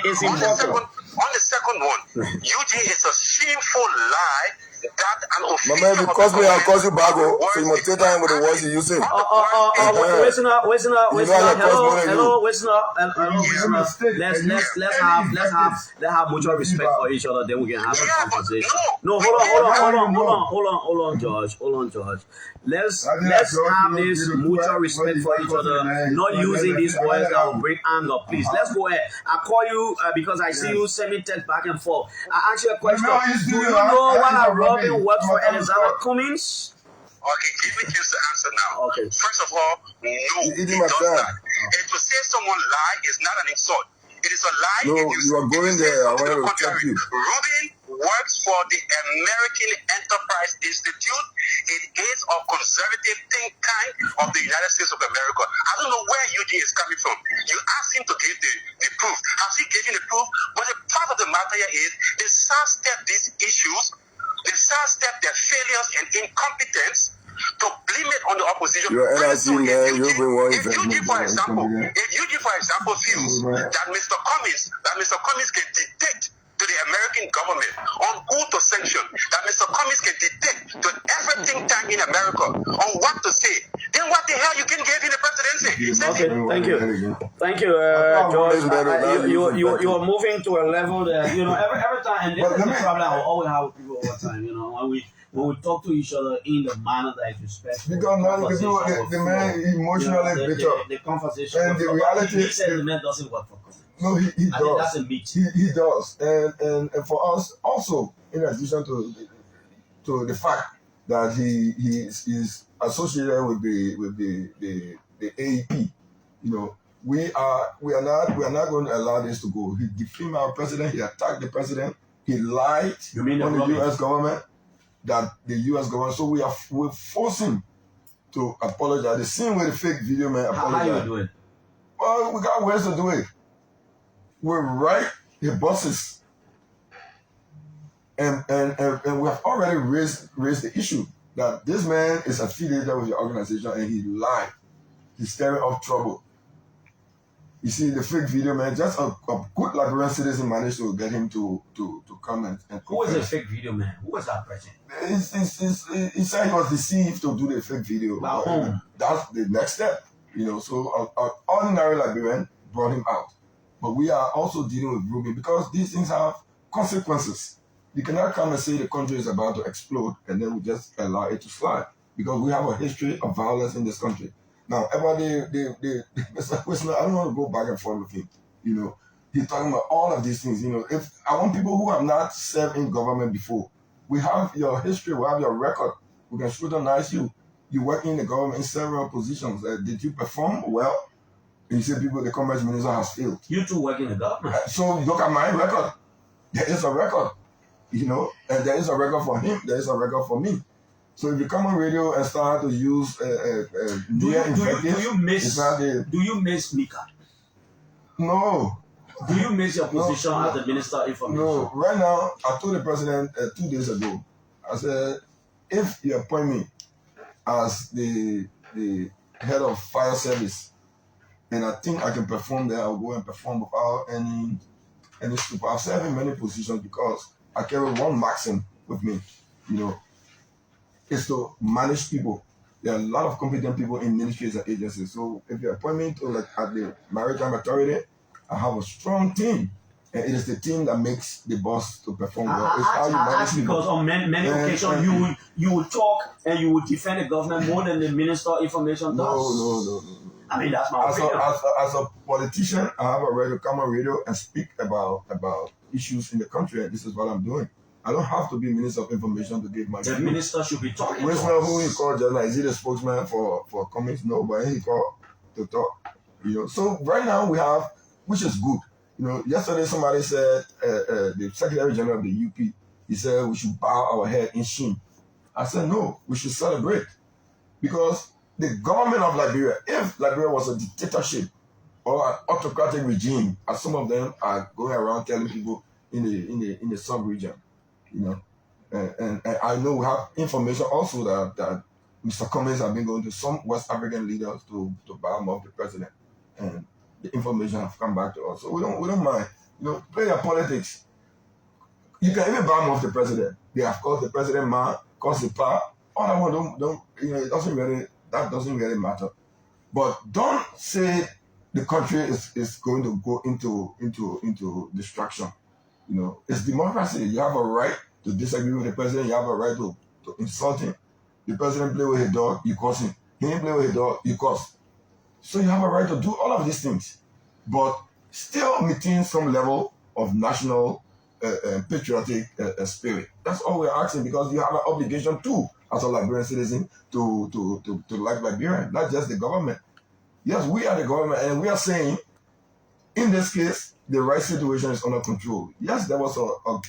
it's important. On the second one, UG is a shameful lie that an official. My man, because me, I'll cause you back, so you must take time with the words you're using. Listen up. Hello, listen up. Let's have mutual respect for each other. Then we can have a conversation. No, hold on, George. Let's have this mutual respect for each other. Not using these words that will bring anger. Please, let's go ahead. I call you because I see you sending text back and forth. I ask you a question. Do you know why Robin works for Alexander Cummins? Okay, give me just the answer now. Okay. First of all, no, it does not. And to say someone lie is not an insult. It is a lie. No, you are going there. I want to check you. Rubin works for the American Enterprise Institute. It is a conservative think tank of the United States of America. I don't know where Eugene is coming from. You asked him to give the proof. Has he given the proof? But the part of the matter here is they sidestep these issues. They sidestep their failures and incompetence to blame it on the opposition. If UG, for example, feels that Mr. Cummins can dictate to the American government on who to sanction, that Mr. Cummins can dictate to every think tank in America on what to say, then what the hell you can give in the presidency? Okay, thank you, George. You are moving to a level that every time, and this is the problem I always have with people all the time. When we talk to each other in the manner that is respectful. Because the man emotionally bitter. The conversation. And the reality he said the man doesn't work for Cummins. No, he does. I think that's a myth. He does. And for us also, in addition to the fact that he is associated with the AEP, we are not going to allow this to go. He defamed our president, he attacked the president, he lied on the US government. The US government, so we're forcing to apologize. The same way the fake video man apologized. How you do it? Well, we got ways to do it. We write the bosses, and we have already raised the issue that this man is affiliated with your organization and he lied. He's stirring up trouble. You see, the fake video man, just a good Liberian citizen managed to get him to come and who is the fake video man? Who was that person? He said he was deceived to do the fake video. That's the next step. So an ordinary Liberian brought him out. But we are also dealing with Rubin because these things have consequences. You cannot come and say the country is about to explode and then we just allow it to slide because we have a history of violence in this country. Now, Mr. Whistler, I don't want to go back and forth with him. He's talking about all of these things. If I want people who have not served in government before, we have your history, we have your record. We can scrutinize you. You work in the government in several positions. Did you perform well? And you say the commerce minister has failed. You two work in the government. So look at my record. There is a record, and there is a record for him. There is a record for me. So if you come on radio and start to use do you miss Mika? No. Do you miss your position as the Minister of Information? No. Right now, I told the president 2 days ago, I said, if you appoint me as the head of fire service, and I think I can perform there, I'll go and perform without any support. I've served in many positions because I carry one maxim with me, is to manage people. There are a lot of competent people in ministries and agencies. So if you appoint me to at the Maritime Authority, I have a strong team. And it is the team that makes the boss to perform well. It's how you manage people. Because on many occasions you will talk and you will defend the government more than the Minister of Information does. No. I mean, that's my opinion. As a politician, I have a right to come on radio and speak about issues in the country, and this is what I'm doing. I don't have to be Minister of Information to give my view. The minister should be talking Minister to us. who he called just like, is he the spokesman for Cummings? No, but he called to talk. So right now we have, which is good. Yesterday somebody said, the Secretary General of the UP, he said we should bow our head in shame. I said no, we should celebrate, because the government of Liberia, if Liberia was a dictatorship or an autocratic regime, as some of them are going around telling people in the sub-region, and I know we have information also that Mr. Cummings has been going to some West African leaders to bow him off the president, and the information have come back to us. So we don't mind, play your politics. You can even bow him off the president. They have called the president man, cause the power. All that one don't it doesn't really matter. But don't say the country is going to go into destruction. It's democracy. You have a right to disagree with the president. You have a right to insult him. The president play with his dog, you curse him. He didn't play with his dog, you curse. So you have a right to do all of these things, but still maintain some level of national patriotic spirit. That's all we're asking, because you have an obligation too, as a Liberian citizen, to like Liberia, not just the government. Yes, we are the government, and we are saying, in this case, the right situation is under control. Yes, there was a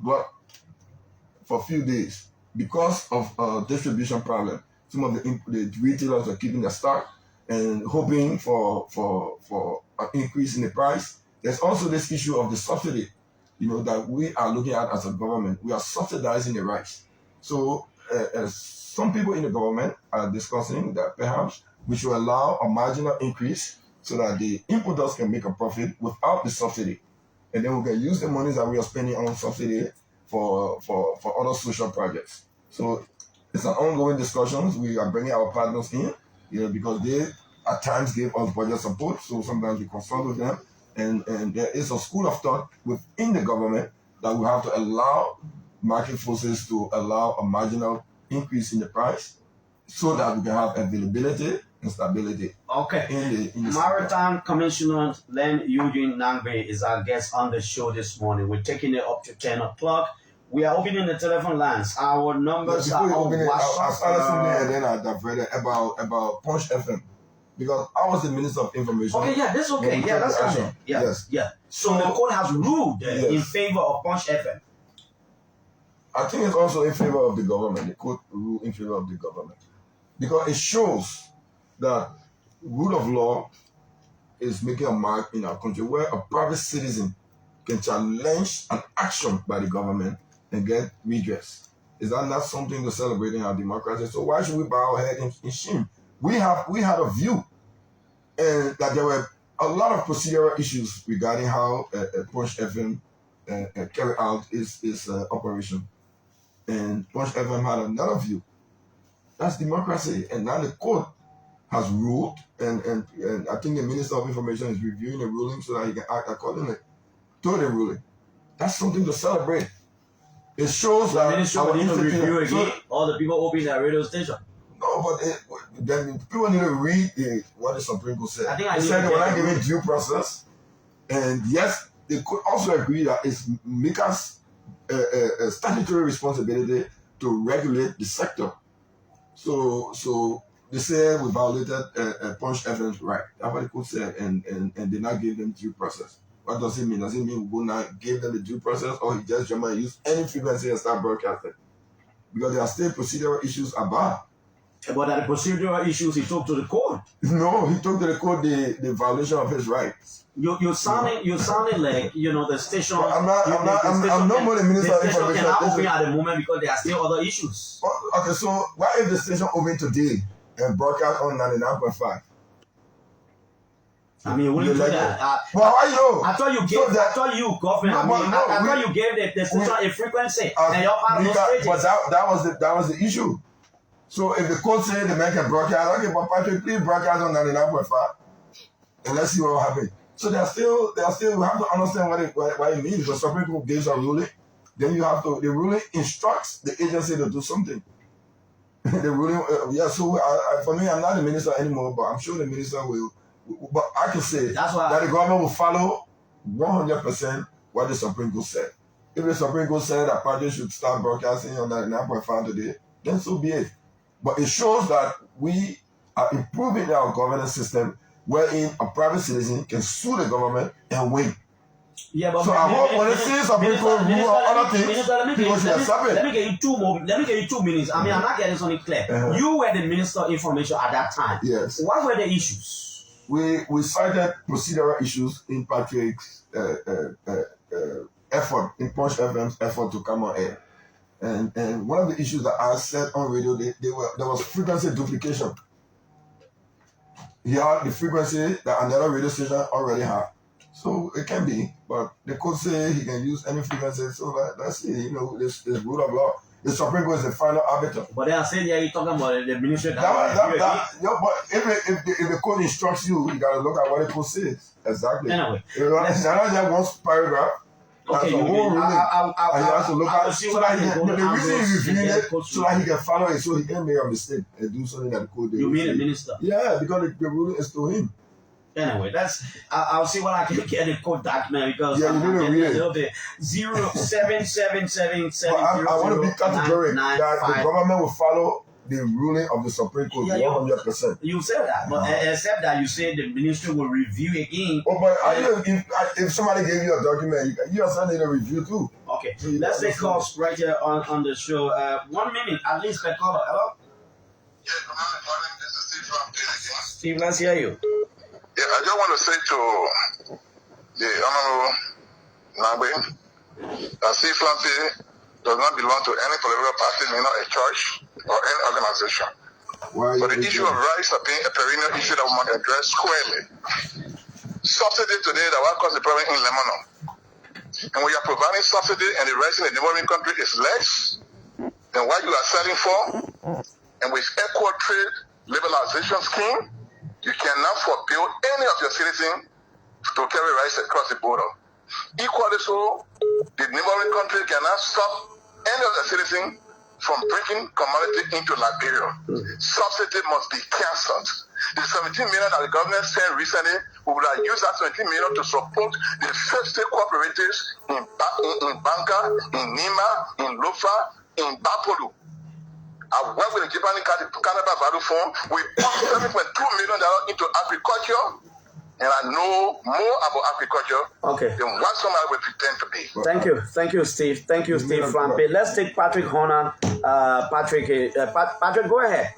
glut for a few days because of a distribution problem. Some of the retailers are keeping their stock and hoping for an increase in the price. There's also this issue of the subsidy, that we are looking at as a government. We are subsidizing the rice. So some people in the government are discussing that perhaps we should allow a marginal increase so that the importers can make a profit without the subsidy. And then we can use the money that we are spending on subsidy for other social projects. So it's an ongoing discussions. We are bringing our partners in, because they at times give us budget support. So sometimes we consult with them. And there is a school of thought within the government that we have to allow market forces to allow a marginal increase in the price so that we can have availability and stability. Okay. In the Maritime Commissioner Eugene Nagbe is our guest on the show this morning. We're taking it up to 10 o'clock. We are opening the telephone lines. Our numbers are on WhatsApp. And then I diverted about Punch FM. Because I was the Minister of Information. Okay, yeah, that's okay. Yeah, that's okay. Yeah, yes. Yeah. So the court has ruled in favor of Punch FM. I think it's also in favor of the government. The court ruled in favor of the government. Because it shows that rule of law is making a mark in our country, where a private citizen can challenge an action by the government and get redress. Is that not something to celebrate in our democracy? So why should we bow our head in shame? We had a view, and that there were a lot of procedural issues regarding how Punch FM carry out its operation. And Punch FM had another view. That's democracy. And now the court has ruled, and I think the Minister of Information is reviewing the ruling so that he can act accordingly to the ruling. That's something to celebrate. It shows that the minister will need to review again all the people opening their radio station. No, but then people need to read what the Supreme Court said. I think they said they were not giving due process, and yes, they could also agree that it's MICA's statutory responsibility to regulate the sector. So they said we violated Punch FM's right. That's what the court said, and did not give them due process. What does it mean? Does it mean we will not give them the due process, or he just jump and use any frequency and start broadcasting? Because there are still procedural issues about. But the procedural issues he took to the court. No, he took to the court the violation of his rights. You're sounding like the station. But I'm not more the Minister of Information. The station cannot open at the moment because there are still other issues. Okay, so why if the station open today and broadcast on 99.5? I mean, wouldn't do that. Well, how you know? I thought you gave. So that- I thought you, government. No, I thought you gave the station a frequency, and you're part of those stages. But that was the issue. So if the court said the man can broadcast, okay, but Patrick, please broadcast on 99.5, and let's see what will happen. So they are still. We have to understand what it means. Because Supreme Court gives a ruling, then you have to. The ruling instructs the agency to do something. The ruling, So for me, I'm not the minister anymore, but I'm sure the minister will. But I can say that the government will follow 100% what the Supreme Court said. If the Supreme Court said that parties should start broadcasting on 99.5 today, then so be it. But it shows that we are improving our governance system wherein a private citizen can sue the government and win. Yeah, but so I hope when they see Supreme Court rule or other things, people should accept it. Let me get you 2 minutes. I mean, I'm not getting something clear. You were the Minister of Information at that time. Yes. What were the issues? We cited procedural issues in Patrick's effort, in Punch FM's effort to come on air. And one of the issues that I said on radio, there was frequency duplication. He had the frequency that another radio station already had. So it can be, but the court say he can use any frequency. So let's see, this rule of law. The Supreme Court is the final arbiter. But they are saying you're talking about the ministry. But if the court instructs you, you got to look at what the court says. Exactly. Anyway. It's not just one paragraph. Okay, that's the whole ruling. And you have to look at it. So that the reason he's reviewing it, so that he can follow it, so he can make a mistake and do something that the court did. You mean the minister? Yeah, because the ruling is to him. Anyway, I'll see what I can get in court document because I'm getting a little bit 07777. I want to be categorical that the government will follow the ruling of the Supreme Court 100%. You said that, but except that you said the ministry will review again. Oh, but if somebody gave you a document, you also need a review too. Okay, so let's take calls right here on the show. 1 minute at least per caller. Hello? Yeah, good morning. This is Steve from again. Steve, let's hear you. Yeah, I just want to say to the Honorable Nagbe that Steve Flampe does not belong to any political party, not a church or any organization. But the issue of rights are being a perennial issue that we must address squarely. Subsidy today that will cause the problem in Lebanon. And when you are providing subsidy and the rights in the neighboring country is less than what you are selling for, and with equal trade liberalization scheme, you cannot forbid any of your citizens to carry rice across the border. Equally so, the neighboring country cannot stop any of the citizens from bringing commodity into Liberia. Subsidy must be cancelled. The 17 million that the government sent recently, we would have used that 17 million to support the 50 cooperatives in Banka, in Nima, in Lofa, in Bapolu. I work with the Japanese Canada Value Fund. We put $7.2 million into agriculture, and I know more about agriculture than what somebody will pretend to be. Thank you, Steve. Thank you, Steve Flampe. Let's take Patrick Honan. Patrick, go ahead.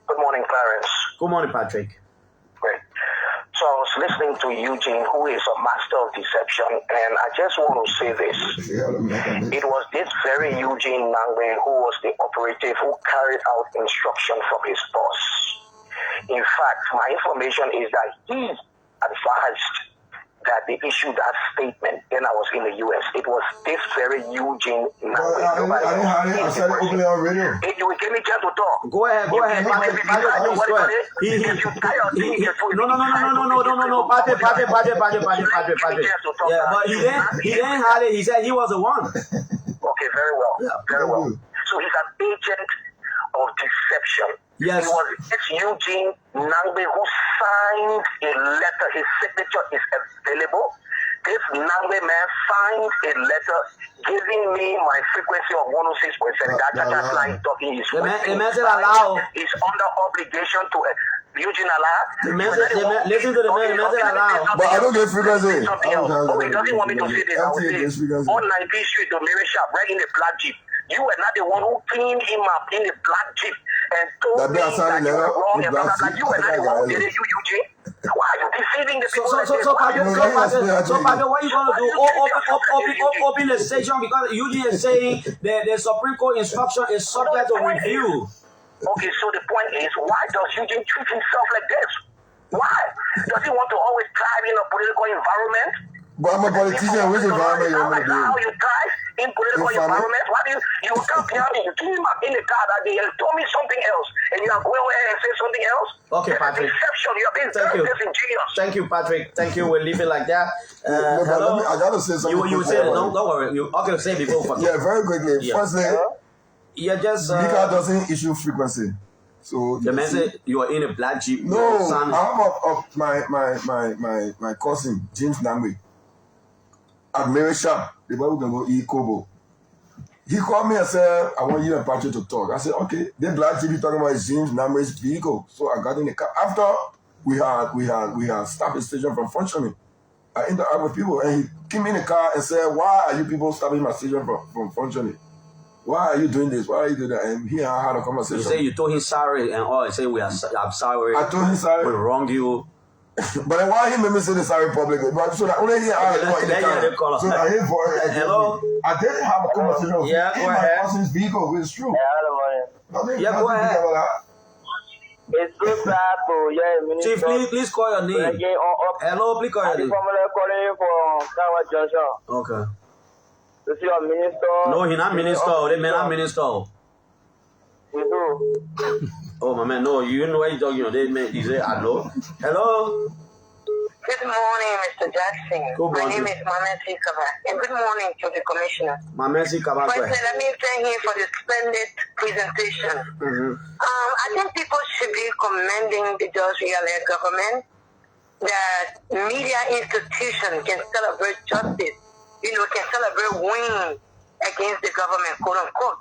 Good morning, Clarence. Good morning, Patrick. Great. So I was listening to Eugene, who is a master of deception, and I just want to say this. It was this very Eugene Nagbe who was the operative who carried out instruction from his boss. In fact, my information is that he advised that they issued that statement when I was in the U.S. It was this very Eugene Nagbe. I said it openly on radio. If you will give me a chance to talk. Go ahead. Patrick, Patrick. Yeah, but he didn't have it. He said he was the one. Okay, very well. Very well. So he's an agent of deception. Yes. It was Eugene Nagbe who signed a letter. His signature is available. This Nagbe man signed a letter giving me my frequency of 106%. That's line talking. He's under obligation to Eugene Allah. Listen to the man. But I don't get frequency. Okay, doesn't want me to say this. I will say on 19th Street, the Mary Shop, right in the black Jeep. You were not the one who cleaned him up in the black Jeep and told me that you were wrong. You were not the one who did it, Eugene. Why are you deceiving the people? So, Patrick, what are you going to do? Open the station because Eugene is saying the Supreme Court instruction is subject to review. Okay, so the point is, why does Eugene treat himself like this? Why? Does he want to always thrive in a political environment? But I'm a politician. Which environment you want me to be in? How you thrive in political environment? Why do you come here and you came up in the car that day and told me something else, and you are going ahead and say something else? Okay, Patrick. Deception. You are being very disingenuous. Thank you, Patrick. Thank you. We'll leave it like that. No, hello. I gotta say something. You say it. Don't worry. You okay? Say it before. Yeah, very quickly. Yeah. Firstly, just. Mika doesn't issue frequency. So the man said you are in a black jeep. No, I have my cousin James Nagbe at Mary Shop. The boy can go eat Kobo. He called me and said, "I want you and Patrick to talk." I said, "Okay." The black jeep talking about James Nagbe's vehicle. So I got in the car. After we had stopped the station from functioning, I interacted with people, and he came in the car and said, "Why are you people stopping my station from functioning? Why are you doing this? Why are you doing that?" And he and I had a conversation. You say you told him sorry, and all. He said I'm sorry. I told him sorry. We wronged you. But then why he made me say the sorry publicly? But so that only he had in the car. So I hate for it. Hello. I didn't have a conversation with him in my cousin's vehicle. It's true. Go ahead. It's good, yeah. Chief, please call your name. Hello, please call your name. Okay. Is he a minister? No, he's not minister. They may not minister. Oh, my man, no, you know what he's talking about. They say, hello. Hello. Good morning, Mr. Jackson. Good morning. My name is Mamesi Kaba. And good morning to the Commissioner. Mamesi Kaba. Firstly, let me thank him for the splendid presentation. I think people should be commending the George Riale government that media institutions can celebrate justice, can celebrate win against the government, quote unquote.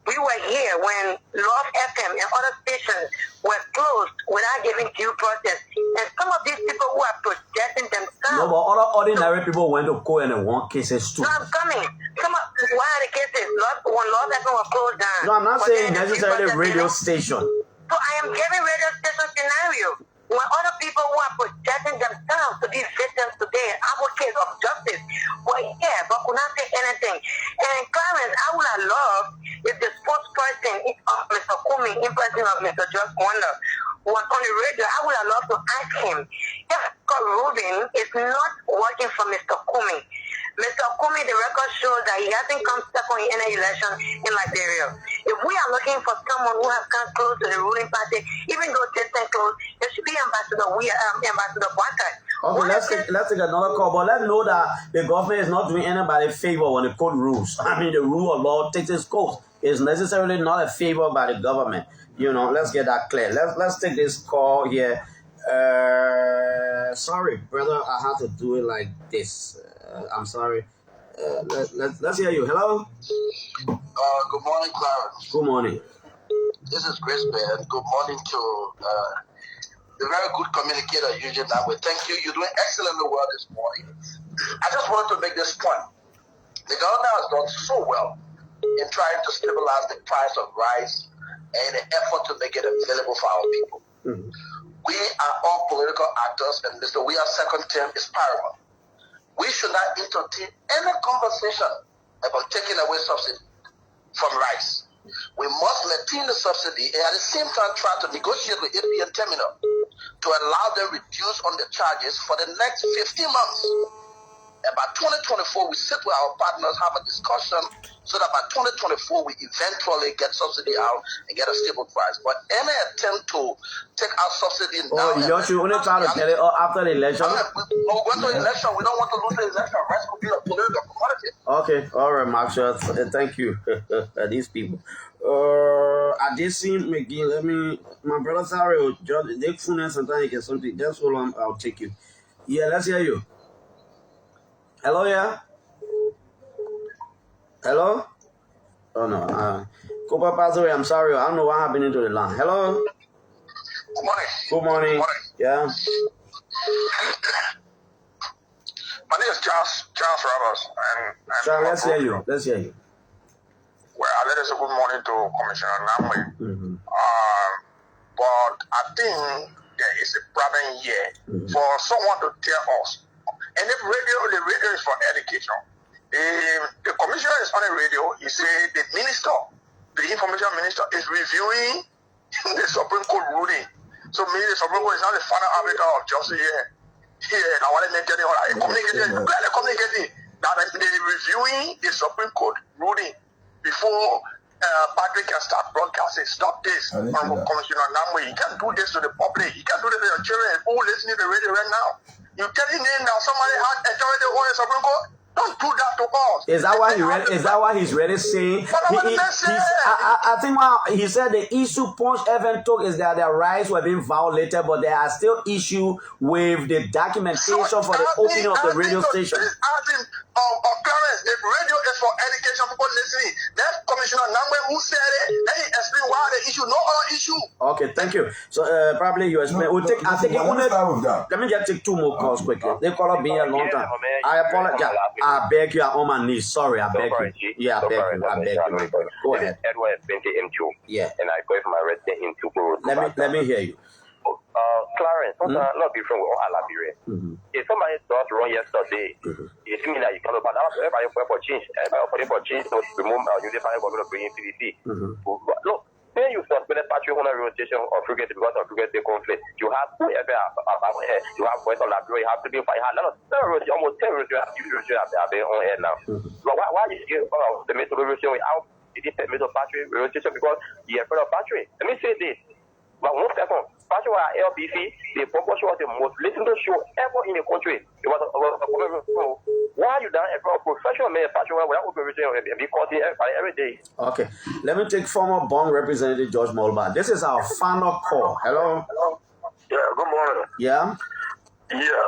We were here when Love FM and other stations were closed without giving due process. And some of these people who are protecting themselves. No, but other ordinary people went to court and they won cases too. No, I'm coming. Why are the cases? When Love FM was closed down. No, I'm not saying necessarily radio station. So I am giving radio station scenario. When other people who are protecting themselves to be victims today, advocates of justice, were here but could not say anything. And Clarence, I would have loved if the spokesperson of Mr. Kumi, in person of Mr. Just Wonder, was on the radio. I would have loved to ask him if Scott Rubin is not working for Mr. Kumi. Mr. Kumi, the record shows that he hasn't come second in any election in Liberia. If we are looking for someone who has come close to the ruling party, even though distant close, there should be Ambassador Boakai. Okay, let's take another call, but let's know that the government is not doing anybody a favor when the court rules. I mean, the rule of law takes its course. It's necessarily not a favor by the government. Let's get that clear. Let's take this call here. Sorry, brother, I have to do it like this. I'm sorry. Let's hear you. Hello. Good morning, Clarence. Good morning. This is Chris Ben. Good morning to the very good communicator, Eugene Nagbe. Thank you. You're doing excellent work this morning. I just wanted to make this point. The government has done so well in trying to stabilize the price of rice and the effort to make it available for our people. We are all political actors, and Mr. Weah's second term is paramount. We should not entertain any conversation about taking away subsidy from rice. We must maintain the subsidy and at the same time try to negotiate with APN Terminal to allow them reduce on the charges for the next 15 months. And by 2024, we sit with our partners, have a discussion, so that by 2024, we eventually get subsidy out and get a stable price. But any attempt to take our subsidy now... you should only try to get it after the election? We're going to the election. We don't want to lose the election. Rice could be a political commodity. Okay, all right, Mark. Thank you. These people. I did see McGee. My brother, sorry, they phone sometimes you get something. Just hold on, I'll take you. Yeah, let's hear you. Hello, yeah? Hello? Oh, no. Cooper Pathway, I'm sorry. I don't know what happened into the line. Hello? Good morning. Good morning. Good morning. Yeah. My name is Charles Roberts. Charles, let's hear you. Well, let us say good morning to Commissioner Nagbe. But I think there is a problem here for someone to tell us. And the radio is for education. The commissioner is on the radio. He said the information minister, is reviewing the Supreme Court ruling So me, the Supreme Court is not the final arbiter of justice here. Here, I want to make any communicating that they're reviewing the Supreme Court ruling before Patrick can start broadcasting. Stop this from Commissioner Nagbe. You can't do this to the public. You can't do this to your children who listening to the radio right now. You're telling them that somebody had authority over the Supreme Court? Don't do that to us. Is that why he's really saying? I think he said the issue Punch even took is that their rights were being violated, but there are still issues with the documentation for the opening of the radio station. Clarence, if radio is for education, people listening, that's Commissioner Nagbe who said it. Let him explain why the issue, no other issue. Okay, thank you. So probably you explain. We'll take. I think let me just take 2 more calls quickly. They call up being a long time. I apologize. I beg you, I'm on my knees. Sorry, I beg you. Yeah, I beg you. Go ahead. Edward M2. Yeah. And I go for my resident in 2 roads. Let me hear you. Clarence, not different with all Liberia. If somebody does wrong yesterday, it seems like you cannot, but everybody for change. Everybody for change, so remove you define what we're bringing PDC. Look, when you suspended Patrick on a rotation of frigate because of frigate conflict, you have to you have voice of Liberia, you have to be fine. Almost terrorists, you have their own head now. But why you give the methodology without the method of Patrick rotation because you're afraid of Patrick? Let me say this. But one second, Patrick was LBC, the proportion was the most listened to show ever in the country. It was a why you done a professional man, Patrick, without operation because every day. Okay, let me take former Bond Representative George Molba. This is our final call. Hello. Yeah, good morning. Yeah. Yeah,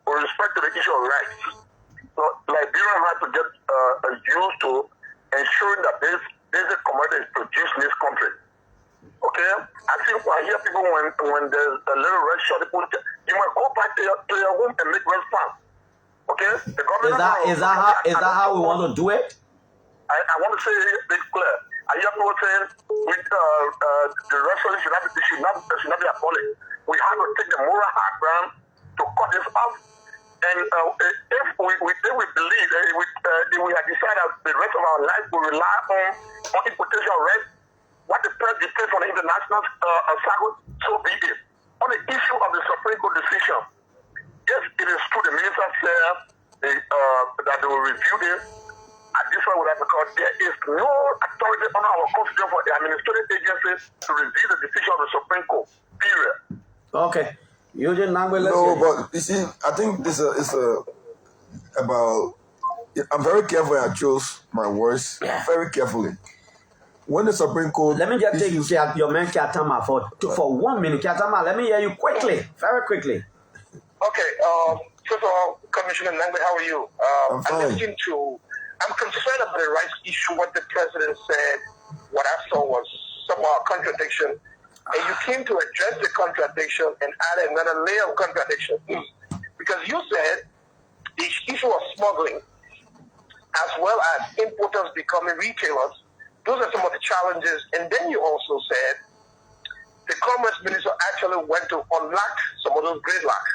with respect to the issue of rights, so Liberia has to get used to ensuring that this basic commodity is produced in this country. Okay, I think I hear people when there's a little red shot, you might go back to your home and make response. Okay, the government is that how we want to do it? I want to say this clear. I hear people saying with the resolution should not be abolished. We have to take the moral high ground to cut this off. And if we believe if we have decided that the rest of our life will rely on importation of rights, what the press dictates on the international circle, so be it. On the issue of the Supreme Court decision, yes, it is true the minister said that they will review this. At this point, because there is no authority under our constitution for the administrative agencies to review the decision of the Supreme Court. Period. Okay. Eugene Nagbe, let's but you see, I think this is about. I'm very careful. I chose my words very carefully. When the Supreme Court... Let me just take your man Kiatama for 1 minute. Kiatama, let me hear you quickly, very quickly. Okay, first of all, Commissioner Nagbe, how are you? I'm fine. I'm concerned about the rights issue. What the president said, what I saw was somehow a contradiction. And you came to address the contradiction and add another layer of contradiction. Because you said the issue of smuggling, as well as importers becoming retailers, those are some of the challenges. And then you also said the Commerce Minister actually went to unlock some of those gridlock.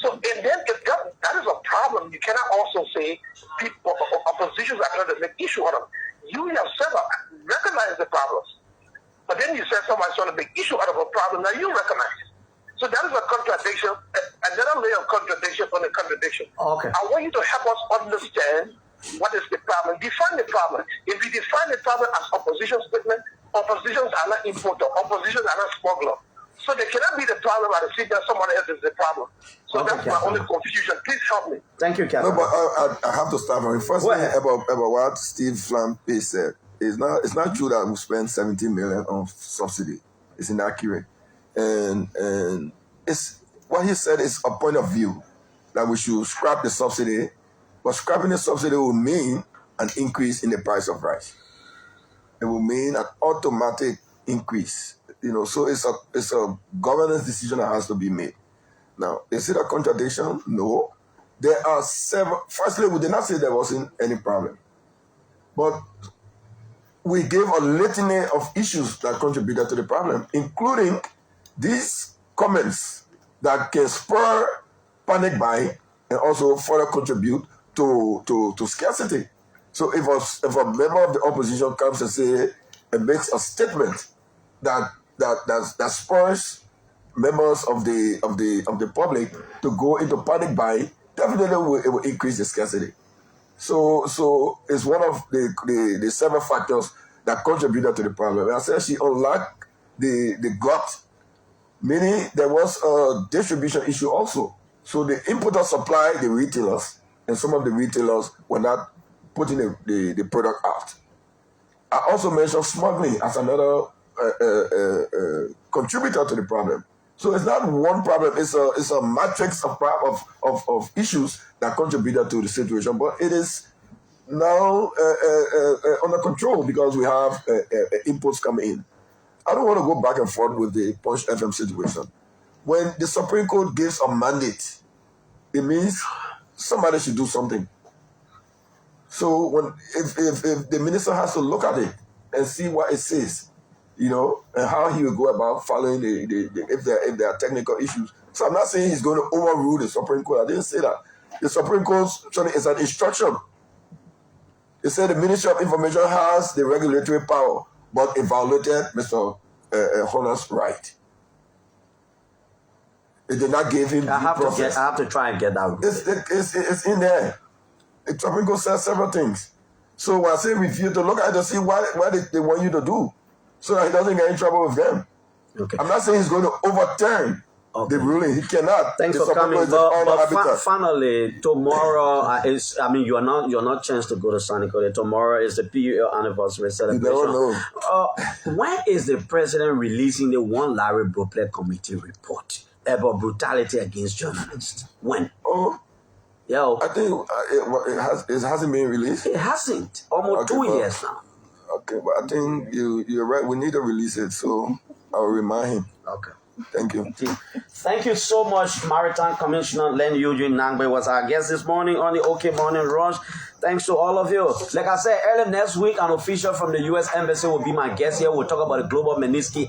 So, and then if that is a problem, you cannot also say people, oppositions are trying to make issue out of it. You yourself recognize the problems. But then you said somebody's trying to make issue out of a problem that you recognize. So that is a contradiction, another layer of contradiction on the contradiction. Okay. I want you to help us understand what is the problem. Define the problem. If we define the problem as opposition statement, oppositions are not importer, oppositions are not smuggler. So they cannot be the problem and see that someone else is the problem. So that's my only confusion. Please help me. Thank you, Captain. No, but I have to start from the first thing about what Steve Flampe said. It's not true that we spent 17 million on subsidy. It's inaccurate. And it's what he said is a point of view that we should scrap the subsidy, but scrapping the subsidy will mean an increase in the price of rice. It will mean an automatic increase. So it's a governance decision that has to be made. Now, is it a contradiction? No. There are several. Firstly, we did not say there wasn't any problem, but we gave a litany of issues that contributed to the problem, including these comments that can spur panic buying and also further contribute to scarcity. So if a member of the opposition comes and makes a statement that spurs members of the public to go into panic buying, definitely it will increase the scarcity. So it's one of the several factors that contributed to the problem. And I said she unlocked the glut, meaning there was a distribution issue also. So the importer supplied the retailers, and some of the retailers were not putting the product out. I also mentioned smuggling as another contributor to the problem. So it's not one problem; it's a matrix of issues that contributed to the situation. But it is now under control because we have imports coming in. I don't want to go back and forth with the Punch FM situation. When the Supreme Court gives a mandate, it means somebody should do something. So if the minister has to look at it and see what it says, and how he will go about following if there are technical issues. So I'm not saying he's going to overrule the Supreme Court. I didn't say that. The Supreme Court is an instruction. It said the Ministry of Information has the regulatory power, but it violated Mr. Honor's right. It did not give him I have to try and get that. It's in there. The Supreme Court says several things. So when I say review, to look at it to see what they want you to do, so that he doesn't get in trouble with them. Okay. I'm not saying he's going to overturn the ruling. He cannot. Thanks for coming. But finally, tomorrow you're not chance to go to San Nicolas. Tomorrow is the PUL anniversary celebration. You never know. When is the president releasing the one Larry Broplet committee report about brutality against journalists? When? I think it hasn't been released. It hasn't. Almost 2 years now. Okay, but I think you're right. We need to release it, so I'll remind him. Okay. Thank you. Thank you so much, Maritime Commissioner Len Eugene Nagbe was our guest this morning on the OK Morning Rush. Thanks to all of you. Like I said, early next week, an official from the U.S. Embassy will be my guest here. We'll talk about the global Magnitsky